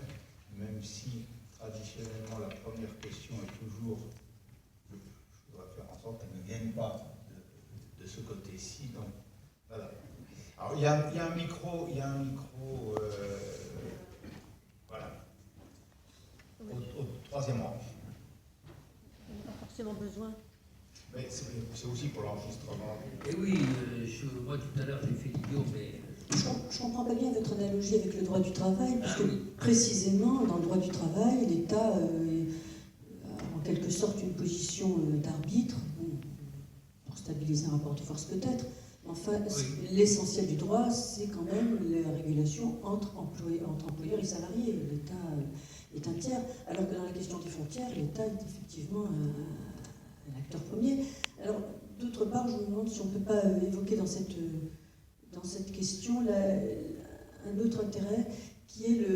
même si traditionnellement la première question est toujours, je dois faire en sorte qu'elle ne vienne pas de ce côté-ci. Donc voilà. Alors il y a un micro, voilà, au troisième rang. On n'a pas forcément besoin. Mais c'est aussi pour l'enregistrement. Et oui, moi tout à l'heure j'ai fait l'idiot, mais... Je comprends pas bien votre analogie avec le droit du travail, parce que précisément, dans le droit du travail, l'État a en quelque sorte une position d'arbitre, pour stabiliser un rapport de force peut-être. Enfin, oui. L'essentiel du droit, c'est quand même la régulation entre employeurs et salariés. L'État est un tiers, alors que dans la question des frontières, l'État est effectivement un acteur premier. Alors, d'autre part, je me demande si on ne peut pas évoquer dans cette dans cette question un autre intérêt qui est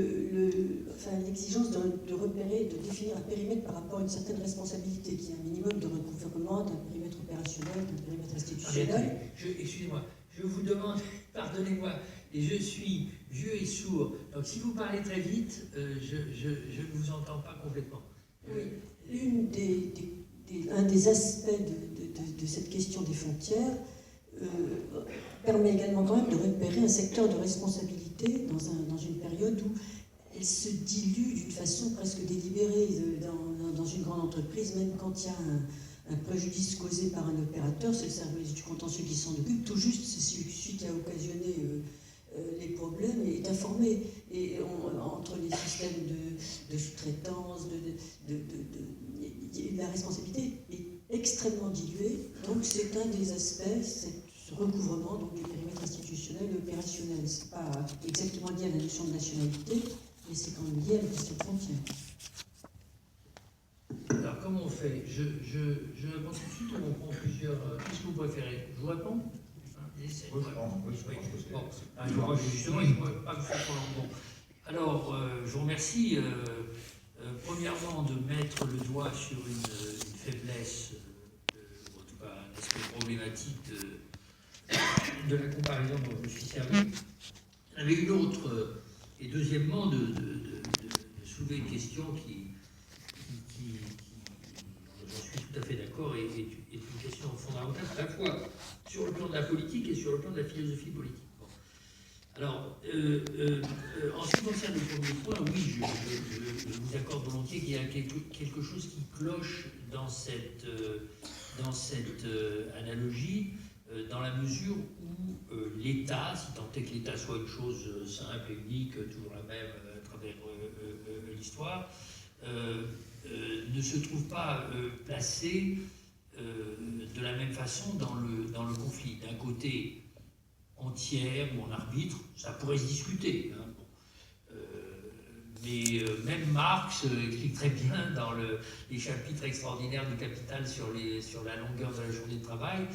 l'exigence de repérer, de définir un périmètre par rapport à une certaine responsabilité, qui est un minimum de recouvrement d'un périmètre opérationnel, d'un périmètre institutionnel. Excusez-moi, je vous demande, pardonnez-moi, et je suis vieux et sourd, donc si vous parlez très vite, je ne vous entends pas complètement. Oui, un des aspects de cette question des frontières permet également quand même de repérer un secteur de responsabilité dans une période où elle se dilue d'une façon presque délibérée dans une grande entreprise, même quand il y a un préjudice causé par un opérateur, c'est le service du contentieux qui s'en occupe, tout juste c'est celui qui a occasionné les problèmes est informé. Et entre les systèmes de sous-traitance, la responsabilité est extrêmement diluée, donc c'est un des aspects, ce recouvrement donc, du périmètre institutionnel et opérationnel. C'est pas exactement lié à la notion de nationalité, mais c'est quand même lié à la question de frontière. Alors, comment on fait? Je réponds tout de suite ou on prend plusieurs... Qu'est-ce que vous préférez? Je vous réponds? Oui, je pense que c'est... Bon, justement, il ne faut pas me faire trop long. Bon. Alors, je vous remercie, premièrement, de mettre le doigt sur une faiblesse, ou en tout cas un aspect problématique de la comparaison dont je me suis servi. Il y en avait une autre, et deuxièmement, de soulever une question qui j'en suis tout à fait d'accord, est une question fondamentale, à la fois sur le plan de la politique et sur le plan de la philosophie politique. Bon. Alors, en ce qui concerne le premier point, oui, je vous accorde volontiers qu'il y a quelque chose qui cloche dans cette analogie, dans la mesure où l'État, si tant est que l'État soit une chose simple et unique, toujours la même à travers l'histoire, ne se trouve pas placé de la même façon dans le conflit. D'un côté, en tiers ou en arbitre, ça pourrait se discuter. Hein, bon. Mais même Marx explique très bien dans les chapitres extraordinaires du Capital sur la longueur de la journée de travail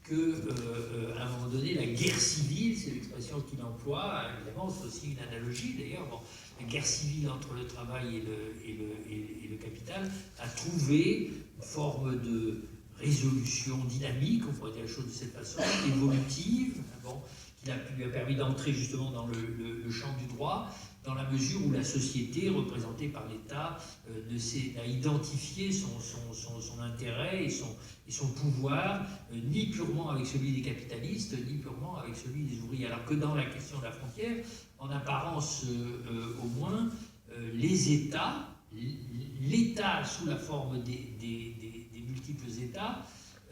qu'à un moment donné, la guerre civile, c'est l'expression qu'il emploie, évidemment c'est aussi une analogie d'ailleurs, bon, la guerre civile entre le travail et le capital a trouvé une forme de résolution dynamique, on pourrait dire les choses de cette façon, évolutive, bon, qui lui a permis d'entrer justement dans le champ du droit, dans la mesure où la société, représentée par l'État, n'a identifié son intérêt et son pouvoir, ni purement avec celui des capitalistes, ni purement avec celui des ouvriers. Alors que dans la question de la frontière, en apparence au moins, les États, l'État sous la forme des multiples États,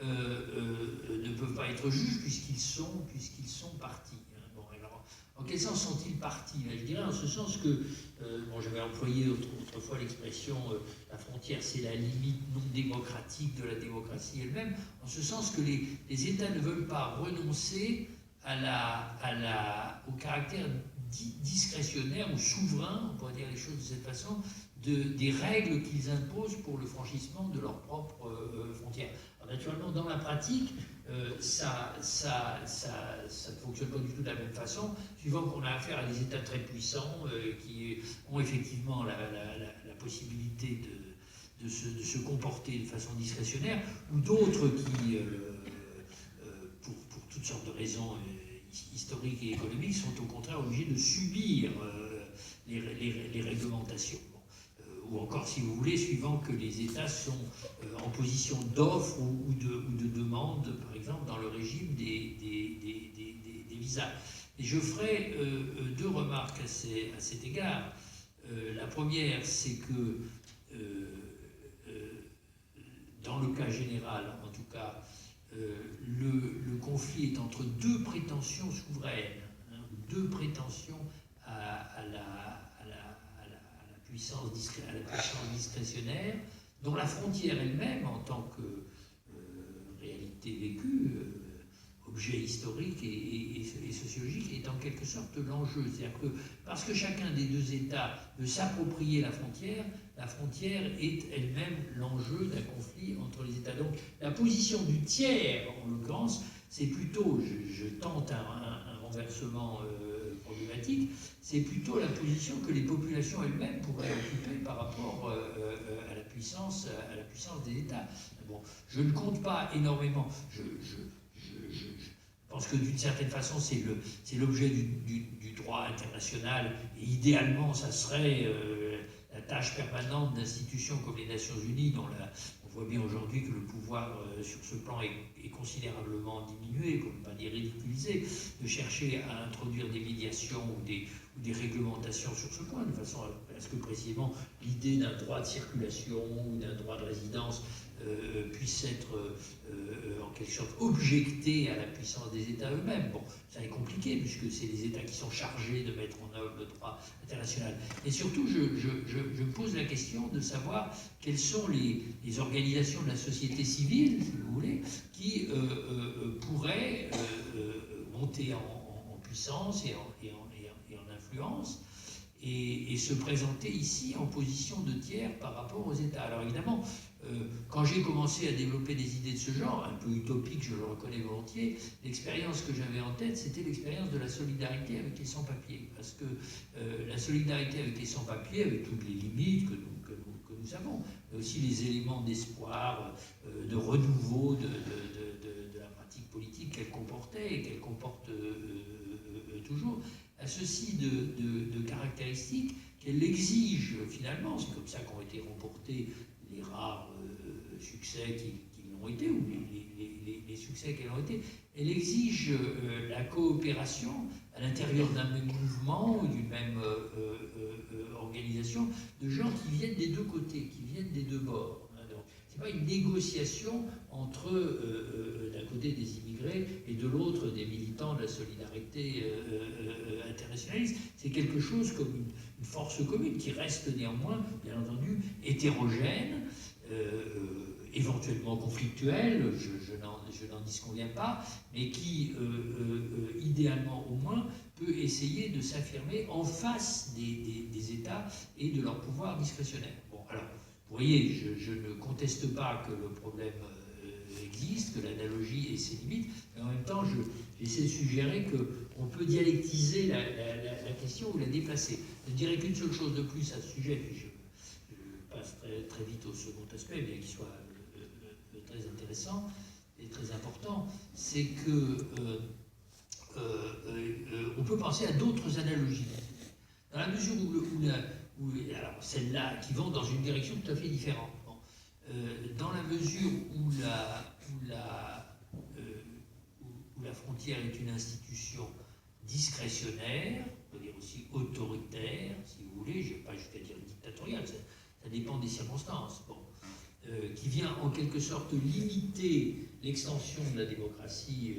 ne peuvent pas être juges puisqu'ils sont partis. Bon, alors, en quel sens sont-ils partis? Je dirais en ce sens que, j'avais employé autrefois l'expression la frontière c'est la limite non démocratique de la démocratie elle-même, en ce sens que les États ne veulent pas renoncer au caractère discrétionnaire ou souverain, on pourrait dire les choses de cette façon, des règles qu'ils imposent pour le franchissement de leurs propres frontières. Alors, naturellement, dans la pratique, ça ne fonctionne pas du tout de la même façon, suivant qu'on a affaire à des États très puissants qui ont effectivement la possibilité de se comporter de façon discrétionnaire, ou d'autres qui, pour toutes sortes de raisons historiques et économiques, sont au contraire obligés de subir les réglementations. Ou encore, si vous voulez, suivant que les États sont en position d'offre ou de demande, par exemple, dans le régime des visas. Et je ferai deux remarques à cet égard. La première, c'est que, dans le cas général, en tout cas, le conflit est entre deux prétentions souveraines, hein, deux prétentions à la puissance discrétionnaire, dont la frontière elle-même, en tant que réalité vécue, objet historique et sociologique, est en quelque sorte l'enjeu. C'est-à-dire que parce que chacun des deux États veut s'approprier la frontière est elle-même l'enjeu d'un conflit entre les États. Donc la position du tiers, en l'occurrence, c'est plutôt, je tente un renversement problématique, c'est plutôt la position que les populations elles-mêmes pourraient occuper par rapport à la puissance des États. Bon, je ne compte pas énormément. Je pense que d'une certaine façon, c'est l'objet du droit international. Et idéalement, ça serait la tâche permanente d'institutions comme les Nations Unies, dont on voit bien aujourd'hui que le pouvoir sur ce plan est considérablement diminué, pour ne pas dire ridiculisé, de chercher à introduire des médiations ou des réglementations sur ce point, de façon à ce que précisément l'idée d'un droit de circulation ou d'un droit de résidence puisse être en quelque sorte objectée à la puissance des États eux-mêmes. Bon, ça est compliqué puisque c'est les États qui sont chargés de mettre en œuvre le droit international. Et surtout, je me pose la question de savoir quelles sont les organisations de la société civile, si vous voulez, qui pourraient monter en puissance et en influence et se présenter ici en position de tiers par rapport aux États. Alors évidemment, quand j'ai commencé à développer des idées de ce genre, un peu utopique, je le reconnais volontiers, l'expérience que j'avais en tête, c'était l'expérience de la solidarité avec les sans-papiers. Parce que la solidarité avec les sans-papiers, avec toutes les limites que nous savons, mais aussi les éléments d'espoir, de renouveau de la pratique politique qu'elle comportait et qu'elle comporte toujours, a ceci de caractéristiques qu'elle exige finalement. C'est comme ça qu'ont été remportés les rares succès qui l'ont été, ou les succès qu'elles ont été. Elle exige la coopération à l'intérieur d'un même mouvement ou d'une même organisation de gens qui viennent des deux côtés, qui viennent des deux bords. Ce n'est pas une négociation entre, d'un côté, des immigrés et de l'autre, des militants de la solidarité internationaliste. C'est quelque chose comme une force commune qui reste néanmoins, bien entendu, hétérogène, éventuellement conflictuelle, je n'en disconviens pas, mais qui, idéalement au moins, peut essayer de s'affirmer en face des États et de leur pouvoir discrétionnaire. Bon, alors, vous voyez, je ne conteste pas que le problème existe, que l'analogie ait ses limites, mais en même temps, j'essaie de suggérer qu'on peut dialectiser la question ou la déplacer. Je ne dirais qu'une seule chose de plus à ce sujet, puis je passe très vite au second aspect, bien qu'il soit très intéressant et très important, c'est que on peut penser à d'autres analogies. Dans la mesure alors celles-là qui vont dans une direction tout à fait différente. Bon. Dans la mesure où la frontière est une institution discrétionnaire, on peut dire aussi autoritaire, si vous voulez, je ne vais pas jusqu'à dire dictatoriale, ça dépend des circonstances, bon. Qui vient en quelque sorte limiter l'extension de la démocratie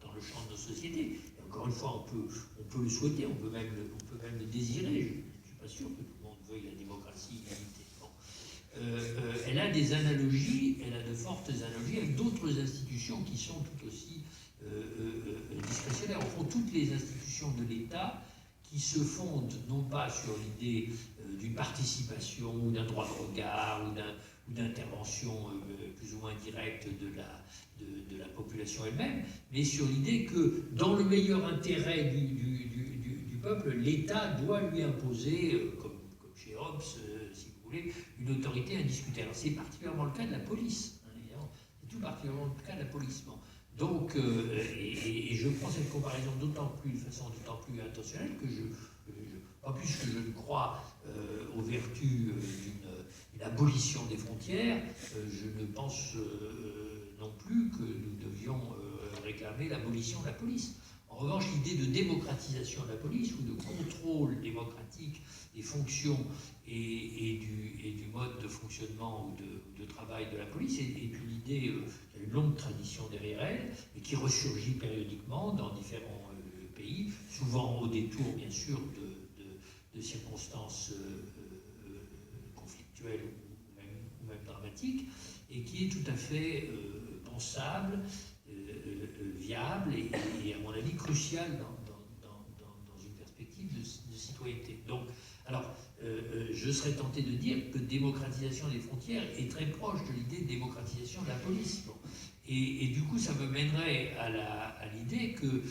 dans le champ de nos sociétés. Et encore une fois, on peut le souhaiter, on peut même le désirer. Je ne suis pas sûr que tout le monde veuille la démocratie limitée. Bon. Elle a des analogies, elle a de fortes analogies avec d'autres institutions qui sont tout aussi discrétionnaires. Au fond, toutes les institutions de l'État qui se fondent non pas sur l'idée d'une participation ou d'un droit de regard ou d'intervention plus ou moins directe de la population elle-même, mais sur l'idée que dans le meilleur intérêt du peuple, l'État doit lui imposer, comme chez Hobbes, si vous voulez, une autorité indiscutée. Alors c'est particulièrement le cas de la police, hein, évidemment. C'est tout particulièrement le cas de la police. Bon. Donc, et je prends cette comparaison de façon d'autant plus intentionnelle que pas plus que je ne crois aux vertus d'une abolition des frontières, je ne pense non plus que nous devions réclamer l'abolition de la police. En revanche, l'idée de démocratisation de la police ou de contrôle démocratique des fonctions et du mode de fonctionnement ou de travail de la police est une idée qui a une longue tradition derrière elle et qui ressurgit périodiquement dans différents pays, souvent au détour bien sûr de circonstances conflictuelles ou même dramatiques, et qui est tout à fait pensable, viable et à mon avis crucial dans une perspective de citoyenneté. Donc, alors, je serais tenté de dire que démocratisation des frontières est très proche de l'idée de démocratisation de la police. Bon. Et du coup, ça me mènerait à l'idée que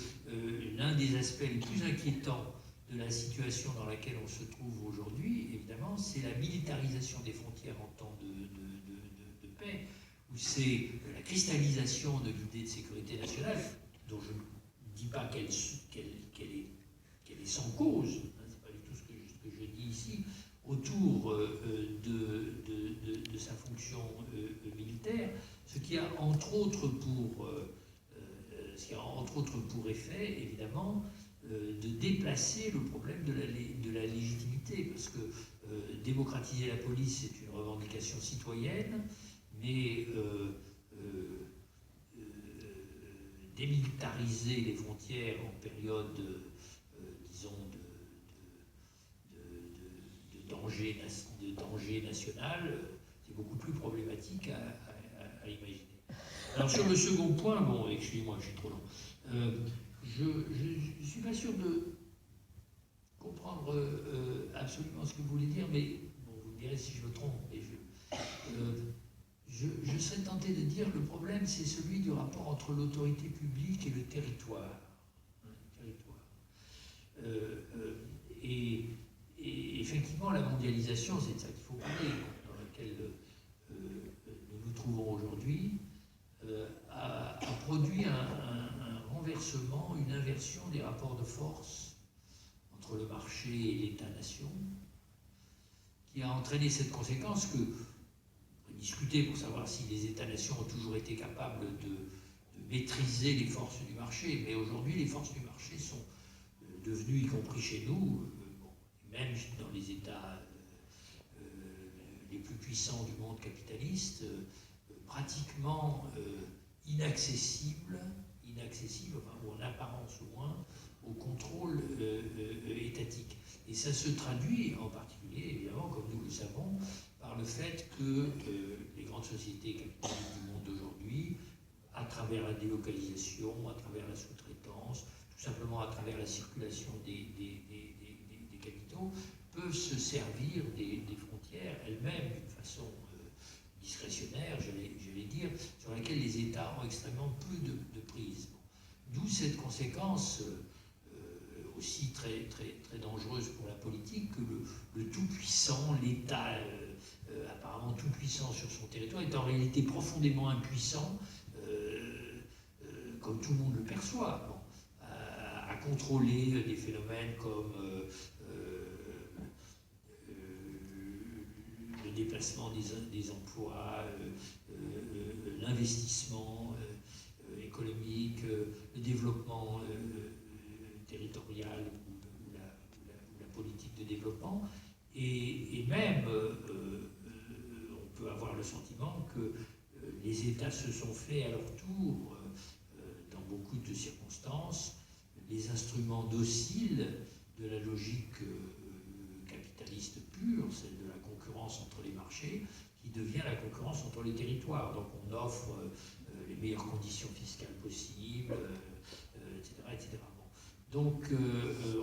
l'un des aspects les plus inquiétants de la situation dans laquelle on se trouve aujourd'hui, évidemment, c'est la militarisation des frontières en temps de paix, où c'est la cristallisation de l'idée de sécurité nationale, dont je ne dis pas qu'elle est sans cause, hein, c'est pas du tout ce que je dis ici, autour de sa fonction militaire, ce qui a entre autres pour effet, évidemment, de déplacer le problème de la légitimité, parce que démocratiser la police, c'est une revendication citoyenne, mais démilitariser les frontières en période, disons, de danger national, c'est beaucoup plus problématique à imaginer. Alors sur le second point, bon, excusez-moi, je suis trop long. Je ne suis pas sûr de comprendre absolument ce que vous voulez dire, mais bon, vous me direz si je me trompe. Mais je serais tenté de dire que le problème, c'est celui du rapport entre l'autorité publique et le territoire. Et effectivement, la mondialisation, c'est de ça qu'il faut parler, dans laquelle nous nous trouvons aujourd'hui, a produit un renversement, une inversion des rapports de force entre le marché et l'État-nation, qui a entraîné cette conséquence que on peut discuter pour savoir si les États-nations ont toujours été capables de maîtriser les forces du marché, mais aujourd'hui les forces du marché sont devenues, y compris chez nous, même dans les États les plus puissants du monde capitaliste, pratiquement inaccessibles, enfin, ou en apparence au moins, au contrôle étatique. Et ça se traduit en particulier, évidemment, comme nous le savons, par le fait que les grandes sociétés capitalistes du monde d'aujourd'hui, à travers la délocalisation, à travers la sous-traitance, tout simplement à travers la circulation des capitaux, peuvent se servir des frontières elles-mêmes d'une façon discrétionnaire, je vais dire, sur laquelle les États ont extrêmement peu de prise. D'où cette conséquence aussi très dangereuse pour la politique que le tout-puissant, l'État apparemment tout-puissant sur son territoire, est en réalité profondément impuissant, comme tout le monde le perçoit, à contrôler des phénomènes comme le déplacement des emplois, l'investissement économique, le développement territorial ou la politique de développement. Et même, on peut avoir le sentiment que les États se sont fait à leur tour, dans beaucoup de circonstances, les instruments dociles de la logique capitaliste pure, celle de la concurrence entre les marchés, qui devient la concurrence entre les territoires. Donc on offre les meilleures conditions fiscales possibles, etc. etc. Bon. Donc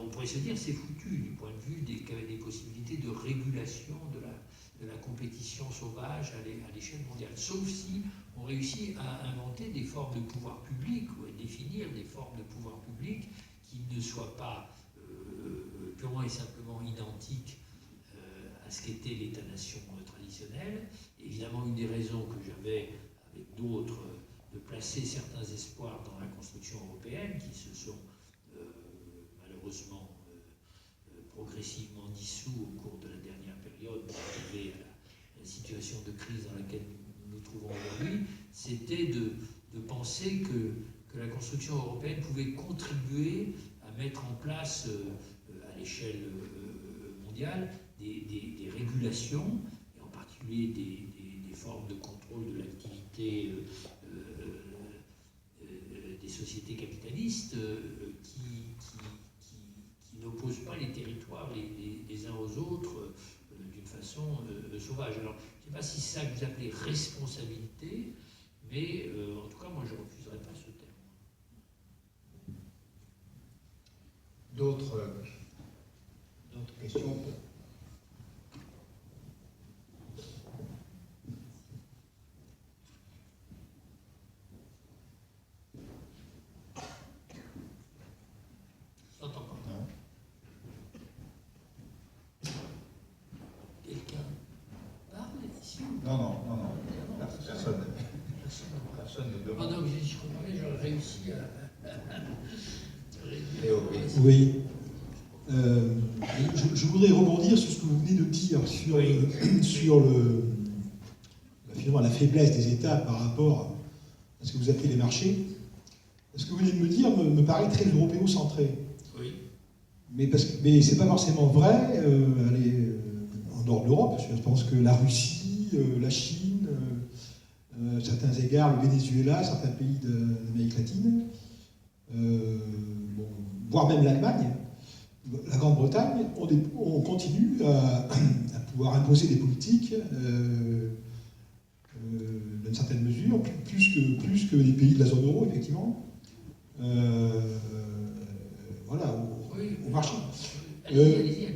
on pourrait se dire c'est foutu du point de vue des possibilités de régulation de la compétition sauvage à l'échelle mondiale. Sauf si on réussit à inventer des formes de pouvoir public ou à définir des formes de pouvoir public qui ne soient pas purement et simplement identiques à ce qu'était l'État-nation traditionnel. Évidemment, une des raisons que j'avais, avec d'autres, de placer certains espoirs dans la construction européenne, qui se sont malheureusement progressivement dissous au cours de la dernière période, pour arriver à la situation de crise dans laquelle nous nous trouvons aujourd'hui, c'était de penser que la construction européenne pouvait contribuer à mettre en place, à l'échelle mondiale, des régulations, et en particulier des formes de contrôle de l'activité des sociétés capitalistes qui n'opposent pas les territoires les uns aux autres d'une façon sauvage. Alors, je ne sais pas si c'est ça que vous appelez responsabilité, mais en tout cas, moi, je ne refuserai pas ce terme. D'autres questions? Oui. Je voudrais rebondir sur ce que vous venez de dire sur, finalement, la faiblesse des États par rapport à ce que vous appelez les marchés. Ce que vous venez de me dire me paraît très européocentré. Oui. Mais c'est pas forcément vrai en dehors de l'Europe. Je pense que la Russie, la Chine, à certains égards le Venezuela, certains pays d'Amérique latine, voire même l'Allemagne, la Grande-Bretagne, on continue à pouvoir imposer des politiques d'une certaine mesure, plus que les pays de la zone euro, effectivement. Voilà, au marché. Allez-y.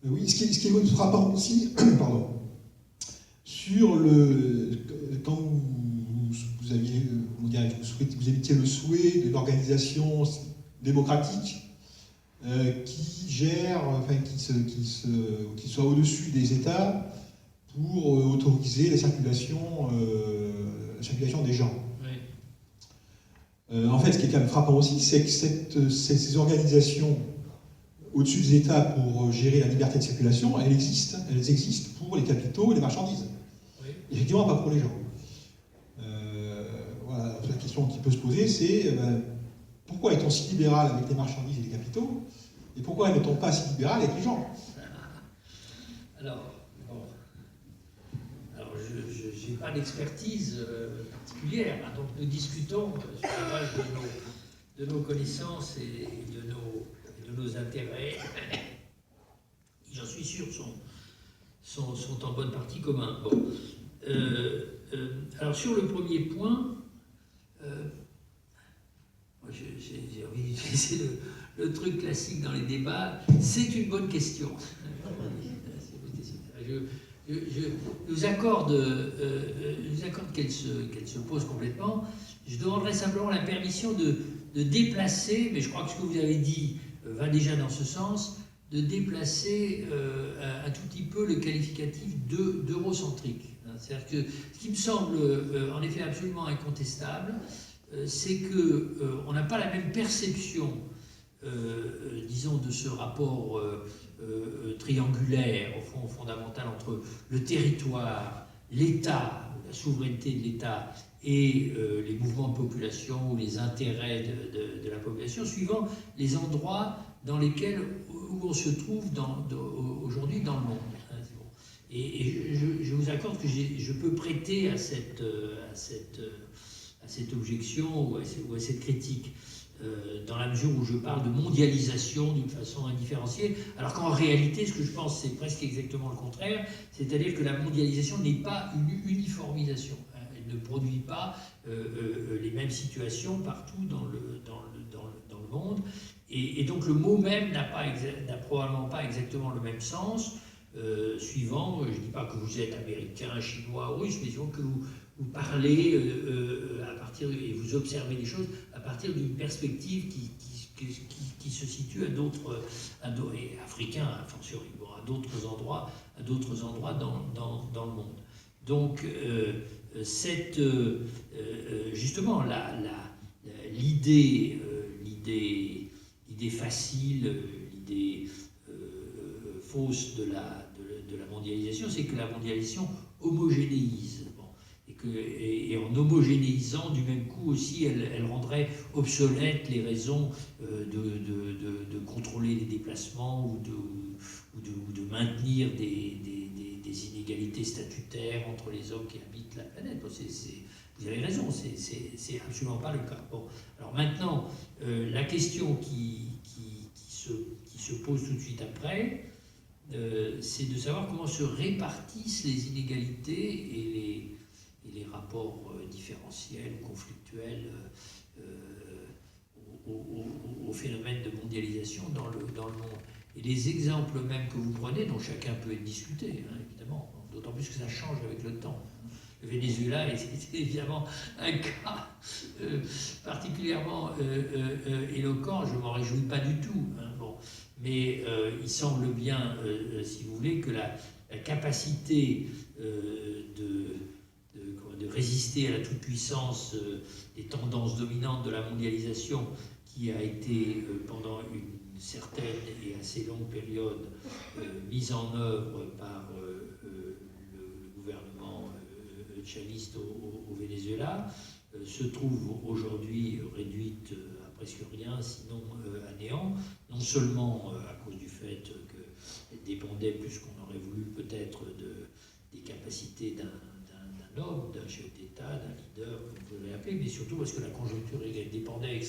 Oui, ce qui est frappant aussi, pardon, quand vous étiez le souhait d'une organisation démocratique qui gère, qui soit au-dessus des États pour autoriser la circulation des gens. Oui. En fait, ce qui est quand même frappant aussi, c'est que ces organisations au-dessus des États pour gérer la liberté de circulation, elles existent pour les capitaux et les marchandises. Oui. Effectivement, pas pour les gens. Voilà, la question qui peut se poser, c'est pourquoi est-on si libéral avec les marchandises et les capitaux, et pourquoi n'est-on pas si libéral avec les gens? Alors, je n'ai pas d'expertise particulière, hein, donc nous discutons sur la base de nos connaissances et de nos intérêts, qui, j'en suis sûr, sont en bonne partie communs. Bon. Alors sur le premier point, j'ai envie d'utiliser le truc classique dans les débats, c'est une bonne question. Je vous accorde qu'elle se pose complètement. Je demanderai simplement la permission de déplacer, mais je crois que ce que vous avez dit va déjà dans ce sens, de déplacer un tout petit peu le qualificatif d'eurocentrique. C'est-à-dire que ce qui me semble en effet absolument incontestable, c'est qu'on n'a pas la même perception, disons, de ce rapport triangulaire, au fond, fondamental entre le territoire, l'État, la souveraineté de l'État et les mouvements de population ou les intérêts de la population, suivant les endroits dans lesquels où on se trouve aujourd'hui dans le monde. Et je vous accorde que je peux prêter à cette objection ou à cette critique, dans la mesure où je parle de mondialisation d'une façon indifférenciée, alors qu'en réalité, ce que je pense, c'est presque exactement le contraire, c'est-à-dire que la mondialisation n'est pas une uniformisation. Elle ne produit pas les mêmes situations partout dans le monde, et donc le mot même n'a probablement pas exactement le même sens, suivant, je ne dis pas que vous êtes américain, chinois ou russe, mais disons que vous parlez à partir, et vous observez les choses à partir d'une perspective qui se situe à d'autres, et africains, a fortiori, à d'autres endroits dans le monde. Donc, justement, l'idée facile, l'idée fausse de la mondialisation, c'est que la mondialisation homogénéise. Et en homogénéisant, du même coup aussi, elle rendrait obsolètes les raisons de contrôler les déplacements ou de maintenir des inégalités statutaires entre les hommes qui habitent la planète. Vous avez raison, c'est absolument pas le cas. Bon, alors maintenant, la question qui se pose tout de suite après, c'est de savoir comment se répartissent les inégalités et les rapports différentiels, conflictuels au phénomène de mondialisation dans le monde. Et les exemples même que vous prenez, dont chacun peut être discuté, hein, évidemment, d'autant plus que ça change avec le temps. Le Venezuela est évidemment un cas particulièrement éloquent, je ne m'en réjouis pas du tout. Hein, bon. Mais il semble bien, si vous voulez, que la capacité de résister à la toute-puissance des tendances dominantes de la mondialisation qui a été pendant une certaine et assez longue période mise en œuvre par le gouvernement chaviste au Venezuela, se trouve aujourd'hui réduite à presque rien, sinon à néant, non seulement à cause du fait qu'elle dépendait plus qu'on aurait voulu peut-être des capacités d'un homme, d'un chef d'État, d'un leader, comme vous l'avez appelé, mais surtout parce que la conjoncture dépendait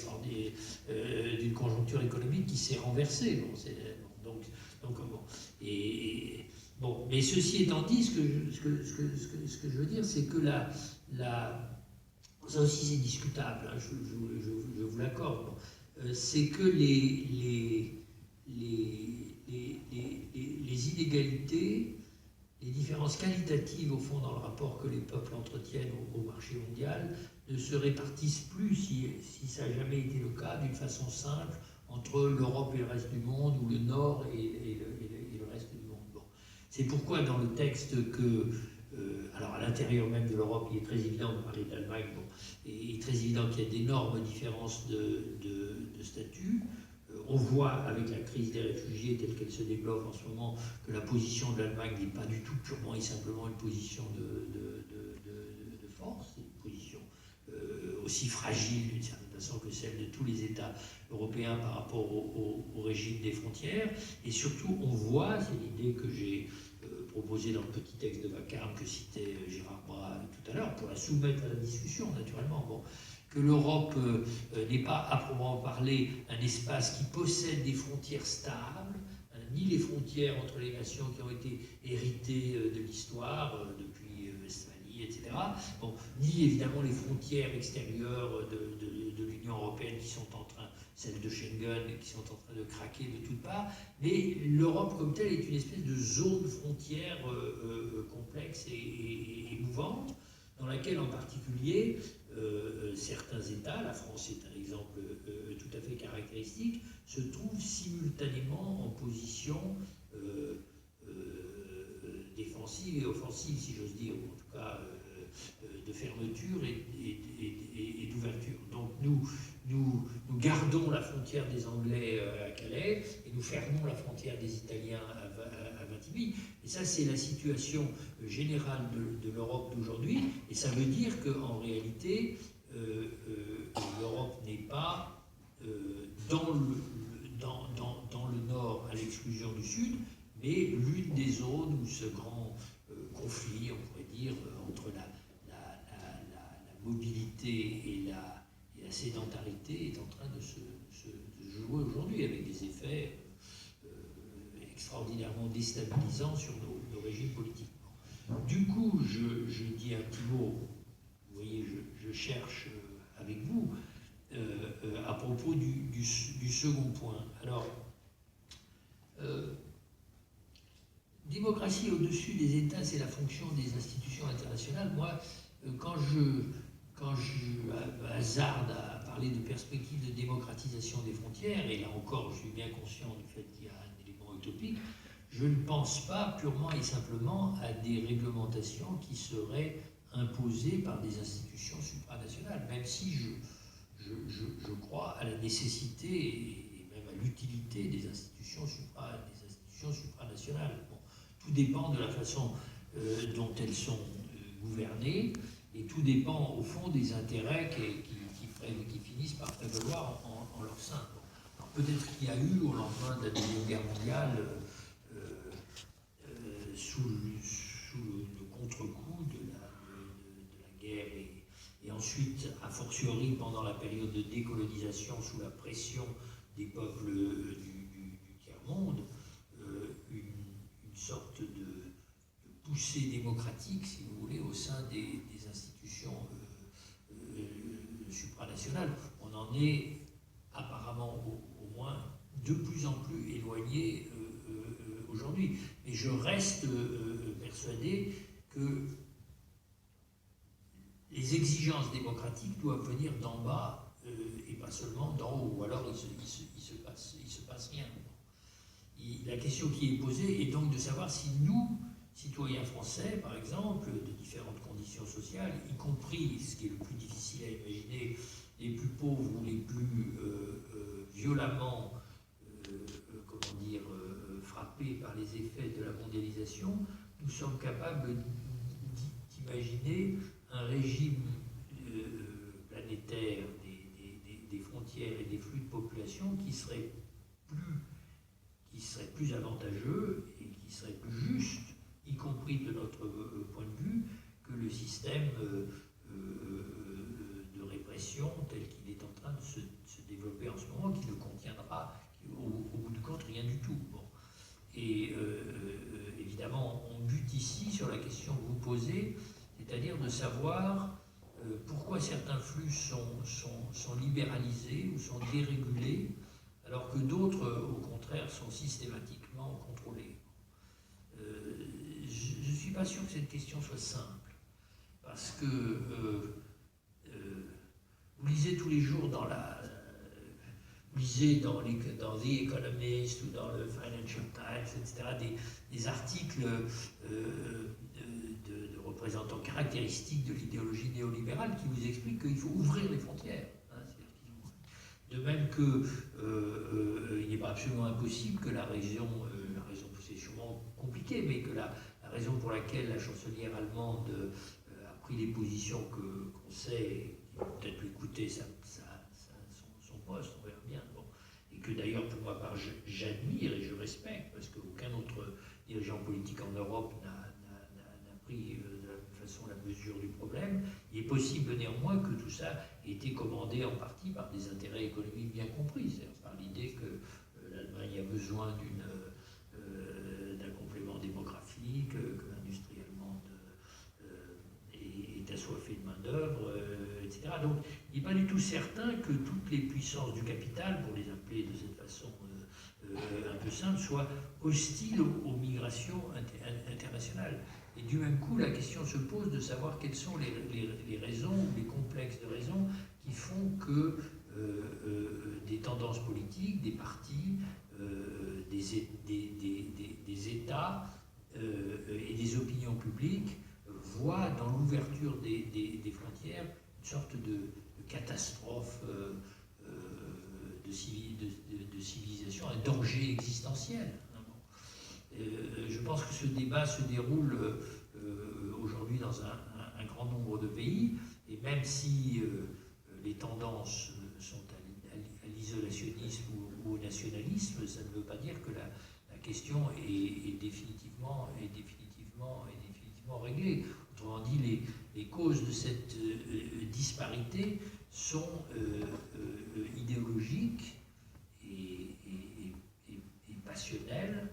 d'une conjoncture économique qui s'est renversée. Mais ceci étant dit, ce que je veux dire, c'est que ça aussi c'est discutable, hein, je vous l'accorde, c'est que les inégalités, les différences qualitatives au fond dans le rapport que les peuples entretiennent au marché mondial ne se répartissent plus, si ça n'a jamais été le cas, d'une façon simple entre l'Europe et le reste du monde, ou le Nord et le reste du monde. Bon. C'est pourquoi dans le texte alors à l'intérieur même de l'Europe, il est très évident de parler de l'Allemagne, il est très évident qu'il y a d'énormes différences de statut. On voit avec la crise des réfugiés telle qu'elle se développe en ce moment que la position de l'Allemagne n'est pas du tout purement et simplement une position de force, c'est une position aussi fragile d'une certaine façon que celle de tous les États européens par rapport au régime des frontières. Et surtout, on voit, c'est l'idée que j'ai proposée dans le petit texte de Vacarme que citait Gérard Bras tout à l'heure, pour la soumettre à la discussion naturellement, que l'Europe n'est pas à proprement parler un espace qui possède des frontières stables, ni les frontières entre les nations qui ont été héritées de l'histoire depuis Westphalie, etc. Ni évidemment les frontières extérieures de l'Union européenne qui sont en train, celles de Schengen, qui sont en train de craquer de toutes parts. Mais l'Europe comme telle est une espèce de zone frontière complexe et mouvante, dans laquelle en particulier certains États, la France est un exemple tout à fait caractéristique, se trouvent simultanément en position défensive et offensive, si j'ose dire, ou en tout cas de fermeture et d'ouverture. Donc nous gardons la frontière des Anglais à Calais et nous fermons la frontière des Italiens à Vintimille. Et ça, c'est la situation générale de l'Europe d'aujourd'hui. Et ça veut dire qu'en réalité, l'Europe n'est pas dans le nord à l'exclusion du sud, mais l'une des zones où ce grand conflit, on pourrait dire, entre la mobilité et la sédentarité est en train de se jouer aujourd'hui, avec des effets extraordinairement déstabilisants sur nos régimes politiques. Du coup, je dis un petit mot, vous voyez, je cherche avec vous, à propos du second point. Alors, démocratie au-dessus des États, c'est la fonction des institutions internationales. Moi, quand je hasarde à parler de perspectives de démocratisation des frontières, et là encore, je suis bien conscient du fait qu'il y a un élément utopique, je ne pense pas purement et simplement à des réglementations qui seraient imposées par des institutions supranationales, même si je crois à la nécessité et même à l'utilité des institutions supranationales. Bon, tout dépend de la façon dont elles sont gouvernées, et tout dépend au fond des intérêts qui finissent par prévaloir en leur sein. Alors peut-être qu'il y a eu, au lendemain de la Deuxième Guerre mondiale, sous le contre-coup de la guerre et ensuite, a fortiori, pendant la période de décolonisation, sous la pression des peuples du tiers-monde, une sorte de poussée démocratique, si vous voulez, au sein des institutions supranationales. On en est apparemment au moins de plus en plus éloigné aujourd'hui. Mais je reste persuadé que les exigences démocratiques doivent venir d'en bas et pas seulement d'en haut, ou alors il se passe rien. La question qui est posée est donc de savoir si citoyens français, par exemple, de différentes conditions sociales, y compris, ce qui est le plus difficile à imaginer, les plus pauvres ou les plus violemment frappés par les effets de la mondialisation, nous sommes capables d'imaginer un régime planétaire des frontières et des flux de population qui serait plus avantageux et qui serait plus juste, y compris de notre point de vue, que le système de répression tel qu'il est en train de se développer en ce moment, qui ne contiendra au bout du compte rien du tout. Bon. Et évidemment, on bute ici sur la question que vous posez, c'est-à-dire de savoir pourquoi certains flux sont libéralisés ou sont dérégulés, alors que d'autres, au contraire, sont systématiquement contrôlés. Je ne suis pas sûr que cette question soit simple, parce que vous lisez tous les jours dans The Economist ou dans le Financial Times, etc., des articles de représentants caractéristiques de l'idéologie néolibérale qui vous expliquent qu'il faut ouvrir les frontières. De même qu'il n'est pas absolument impossible que la raison c'est sûrement compliqué, mais que la raison pour laquelle la chancelière allemande a pris les positions qu'on sait, qui vont peut-être lui coûter son poste, on verra bien. Bon. Et que d'ailleurs, pour ma part, j'admire et je respecte, parce qu'aucun autre dirigeant politique en Europe n'a pris de la même façon la mesure du problème. Il est possible néanmoins que tout ça ait été commandé en partie par des intérêts économiques bien compris, c'est-à-dire par l'idée que l'Allemagne a besoin d'un complément démographique, que l'industrie allemande est assoiffée de main-d'œuvre, etc. Donc, il n'est pas du tout certain que toutes les puissances du capital, pour les appeler de cette façon un peu simple, soient hostiles aux migrations internationales. Et du même coup, la question se pose de savoir quelles sont les raisons, les complexes de raisons qui font que des tendances politiques, des partis, des États et des opinions publiques voient dans l'ouverture des frontières une sorte de catastrophe de civilisation, un danger existentiel. Je pense que ce débat se déroule aujourd'hui dans un grand nombre de pays, et même si les tendances sont à l'isolationnisme ou au nationalisme, ça ne veut pas dire que la question est définitivement réglée. Autrement dit, les causes de cette disparité sont idéologiques et passionnelles,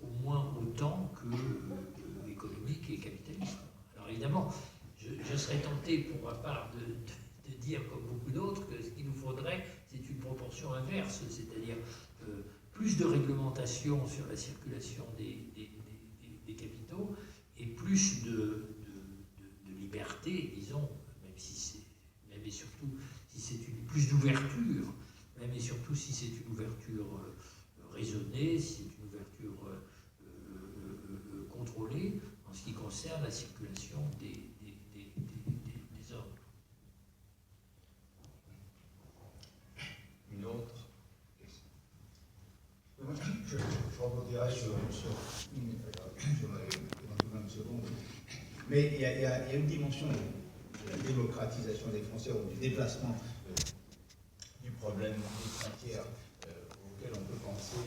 au moins autant que économique et capitaliste. Alors évidemment, je serais tenté pour ma part de dire, comme beaucoup d'autres, que ce qu'il nous faudrait, c'est une proportion inverse, c'est-à-dire plus de réglementation sur la circulation des capitaux et plus de liberté, disons, même et surtout si c'est plus d'ouverture, même et surtout si c'est une ouverture raisonnée, si c'est une ouverture contrôlée en ce qui concerne la circulation des hommes. Une autre question. Je rebondirai sur une seconde. Mais il y a une dimension de la démocratisation des frontières ou du déplacement du problème des frontières auquel on peut penser,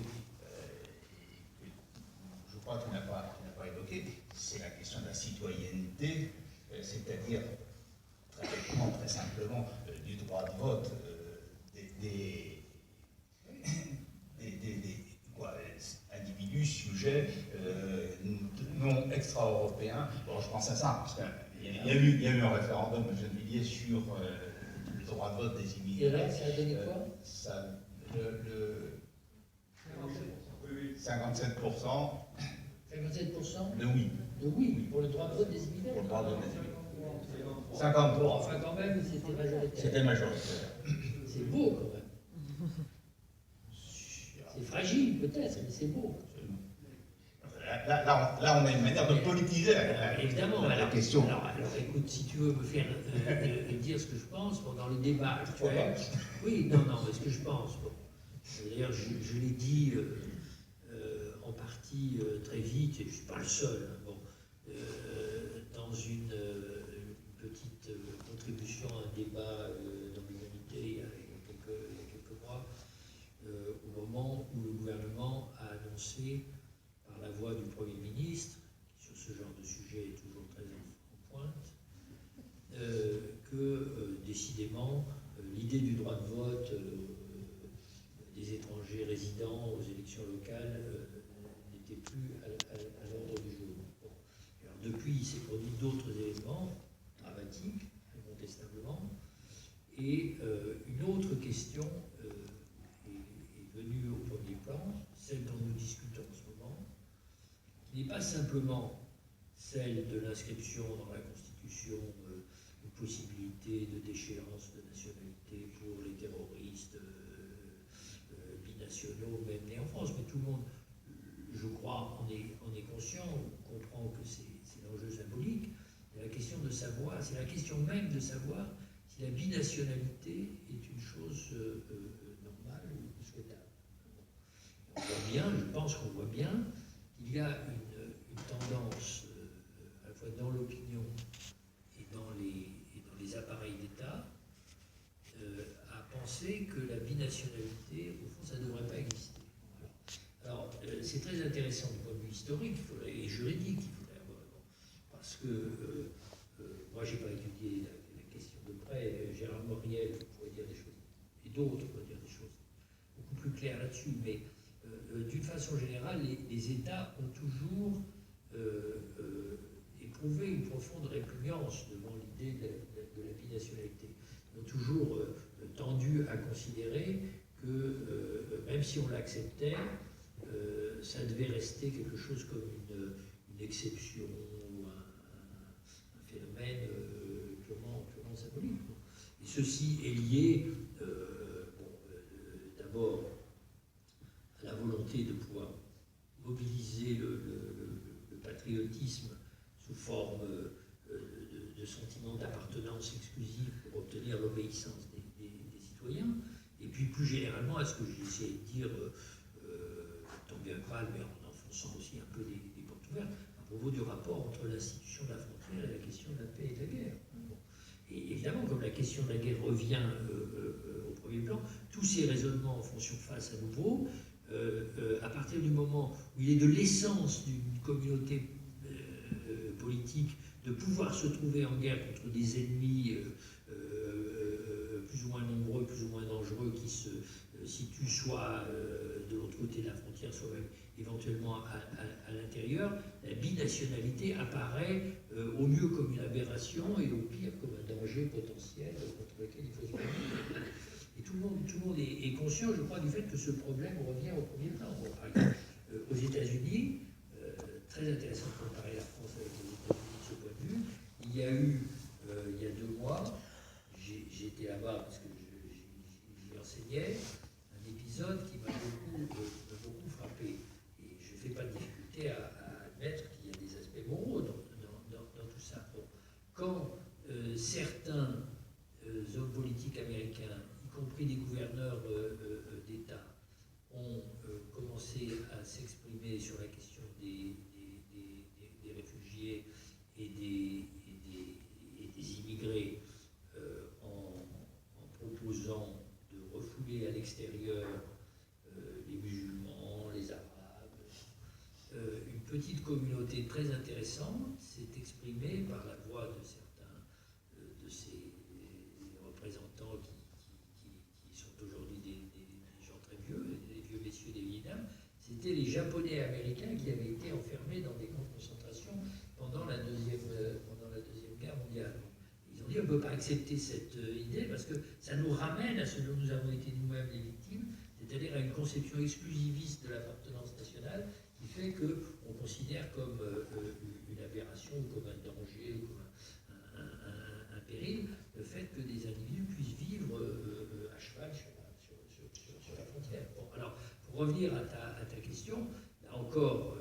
je crois qu'il n'a pas évoqué, c'est la question de la citoyenneté, c'est-à-dire très bêtement, très simplement, du droit de vote des individus, sujets non extra-européens. Bon, je pense à ça, parce qu'il y a eu un référendum de Gennevilliers sur le droit de vote des immigrés. Et là, ça a donné quoi? 57%. 57% de oui. De oui, pour le droit de vote des immigrés. Pour le droit de vote des immigrés. 53. Enfin, quand même, c'était majoritaire. C'était majoritaire. C'est beau, quand même. C'est fragile, peut-être, mais c'est beau. là, on a une manière de politiser évidemment, la question. Alors, écoute, si tu veux me faire dire ce que je pense, bon, dans le débat actuel, oui, non, mais ce que je pense, bon, d'ailleurs, je l'ai dit en partie très vite, et je ne suis pas le seul, hein, bon, dans une petite contribution à un débat dans l'humanité il y a quelques mois, au moment où le gouvernement a annoncé, par la voix du Premier ministre, qui sur ce genre de sujet est toujours très en pointe, que décidément l'idée du droit de vote des étrangers résidents aux élections locales n'était plus à l'ordre du jour. Bon. Alors, depuis, il s'est produit d'autres éléments dramatiques, incontestablement, et une autre question est venue au premier plan, celle dont nous discutons en ce moment, qui n'est pas simplement celle de l'inscription dans la Constitution une possibilité de déchéance de nationalité pour les terroristes binationaux, même nés en France, mais tout le monde, je crois, en est conscient, on comprend que c'est l'enjeu symbolique. La question de savoir, c'est la question même de savoir si la binationalité est une chose normale ou souhaitable. On voit bien, je pense qu'on voit bien, qu'il y a une tendance, à la fois dans l'opinion et dans les appareils d'État, à penser que la binationalité, au fond, ça ne devrait pas exister. Alors, c'est très intéressant du point de vue historique et juridique, il faudrait avoir, parce que moi, je n'ai pas étudié la question de près. Gérard Moriel pourrait dire des choses, et d'autres pourraient dire des choses beaucoup plus claires là-dessus, mais d'une façon générale, les États ont toujours éprouvé une profonde répugnance devant l'idée de la binationalité. Ils ont toujours tendu à considérer que, même si on l'acceptait, ça devait rester quelque chose comme une exception ou un phénomène purement symbolique. Et ceci est lié, d'abord, à la volonté de pouvoir mobiliser le patriotisme sous forme de sentiment d'appartenance exclusive pour obtenir l'obéissance des citoyens, et puis plus généralement à ce que j'ai essayé de dire, tant bien que mal, mais en enfonçant aussi un peu des portes ouvertes, à propos du rapport entre l'institution de la frontière et la question de la paix et de la guerre. Bon. Et évidemment, comme la question de la guerre revient au premier plan, tous ces raisonnements font surface à nouveau, à partir du moment où il est de l'essence d'une communauté politique de pouvoir se trouver en guerre contre des ennemis plus ou moins nombreux, plus ou moins dangereux, qui se situent soit de l'autre côté de la frontière, soit même éventuellement à l'intérieur, la binationalité apparaît au mieux comme une aberration et au pire comme un danger potentiel contre lequel il faut se battre. Et tout le monde est conscient, je crois, du fait que ce problème revient au premier plan. Bon, par exemple, aux États-Unis, très intéressant de comparer la France avec les États-Unis de ce point de vue, il y a eu, il y a 2 mois, j'ai été là-bas parce que j'y enseignais, un épisode qui m'a beaucoup frappé. Et je ne fais pas de difficulté à admettre qu'il y a des aspects moraux dans tout ça. Bon, quand certains hommes politiques américains, y compris des gouverneurs d'État, ont commencé à s'exprimer sur la question des réfugiés et des immigrés en proposant de refouler à l'extérieur les musulmans, les arabes. Une petite communauté très intéressante s'est exprimée par la voix de certains de ces représentants qui sont aujourd'hui des gens très vieux, des vieux messieurs, des vieilles dames. C'était les Japonais américains qui avaient été enfermés dans des camps de concentration pendant la Deuxième Guerre mondiale. Ils ont dit on ne peut pas accepter cette idée parce que ça nous ramène à ce dont nous avons été nous-mêmes les victimes, c'est-à-dire à une conception exclusiviste de l'appartenance nationale qui fait qu'on considère comme une aberration ou comme un danger ou comme un péril le fait que des individus puissent vivre à cheval sur la frontière. Bon, alors, pour revenir à ta question, là encore,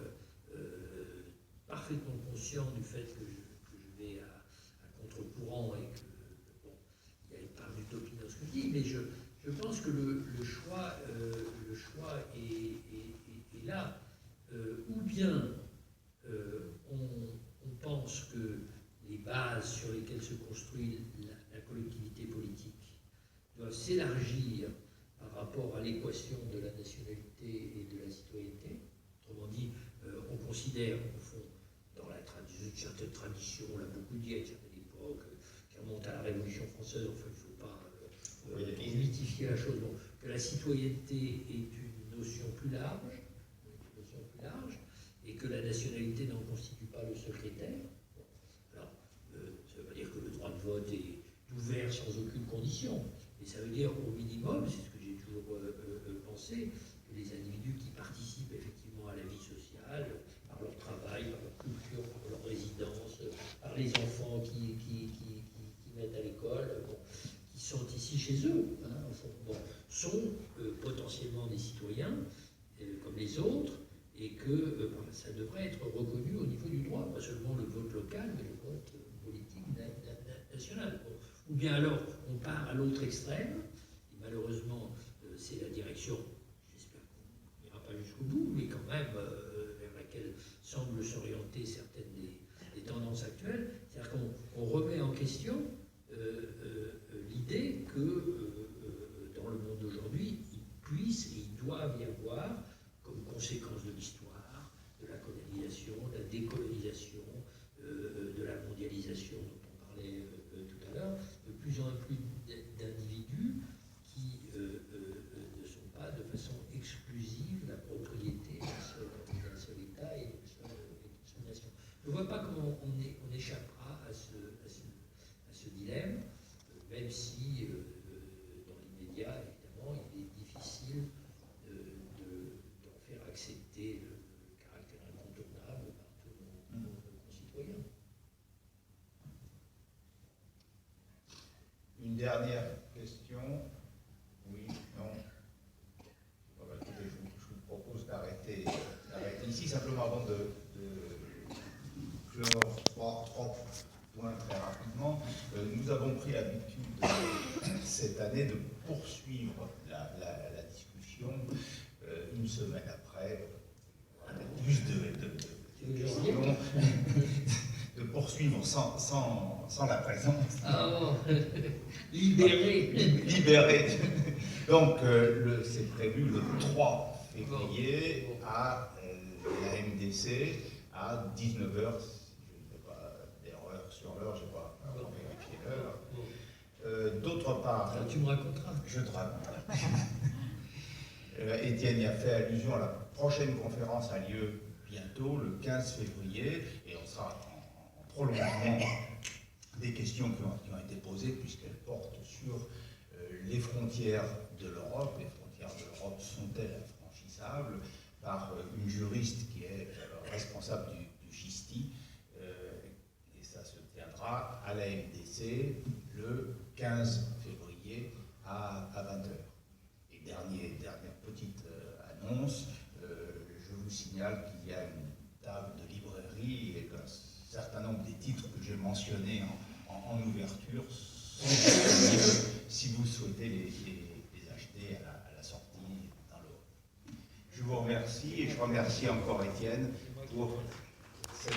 parfaitement conscient du fait que je vais à contre-courant et que, bon, il y a une part d'utopie dans ce que je dis, mais je pense que le choix est là. Ou bien on pense que les bases sur lesquelles se construit la collectivité politique doivent s'élargir par rapport à l'équation de la nationalité et de la citoyenneté. Autrement dit, on considère, au fond, dans une certaine tradition, on l'a beaucoup dit à une certaine époque, qui remonte à la Révolution française, enfin il ne faut pas mythifier la chose, donc, que la citoyenneté est une notion plus large, et que la nationalité n'en constitue pas le seul critère. Bon, alors, ça ne veut pas dire que le droit de vote est ouvert sans aucune condition, mais ça veut dire au minimum, c'est ce que j'ai toujours pensé, que les individus qui participent effectivement à la vie sociale, par leur travail, par leur culture, par leur résidence, par les enfants qui mettent à l'école, bon, qui sont ici chez eux, hein, au fond, bon, sont potentiellement des citoyens comme les autres, et que ça devrait être reconnu au niveau du droit, pas seulement le vote local, mais le vote politique national. Bon. Ou bien alors, on part à l'autre extrême, et malheureusement, c'est la direction, j'espère qu'on n'ira pas jusqu'au bout, mais quand même vers laquelle semblent s'orienter certaines des tendances actuelles, c'est-à-dire qu'on remet en question l'idée que dans le monde d'aujourd'hui, il puisse et il doit y avoir, comme conséquence de l'histoire, de la colonisation, de la décolonisation, de la mondialisation dont on parlait tout à l'heure, de plus en plus d'individus qui ne sont pas de façon exclusive la propriété d'un seul État et d'une seule nation. Je ne vois pas comment on échappera à ce dilemme, même si dans l'immédiat, évidemment, il est difficile d'en faire accepter le caractère incontournable par tous nos concitoyens. Une dernière question. Oui, non. Voilà, écoutez, je vous propose d'arrêter ici, simplement avant je vais avoir trois points très rapidement. Nous avons pris l'habitude cette année de poursuivre la discussion une semaine après, avec plus de questions, de poursuivre sans la présence. Ah, libéré. Libéré. Donc, c'est prévu le 3 février à la MDC à 19h. Je ne fais pas d'erreur sur l'heure, je n'ai pas vérifié l'heure. D'autre part, tu me raconteras. Je te raconterai. Étienne y a fait allusion à la prochaine conférence a lieu bientôt, le 15 février, et on sera en prolongement des questions qui ont été posées, puisqu'elles portent sur les frontières de l'Europe. Les frontières de l'Europe sont-elles infranchissables par une juriste qui est responsable du GISTI, et ça se tiendra à la MDC le 15 février à 20h. Et dernière petite annonce, je vous signale qu'il y a une table de librairie et qu'un certain nombre des titres que j'ai mentionnés en ouverture sont disponibles si vous souhaitez les acheter à la sortie dans le hall. Je vous remercie et je remercie encore Étienne pour cette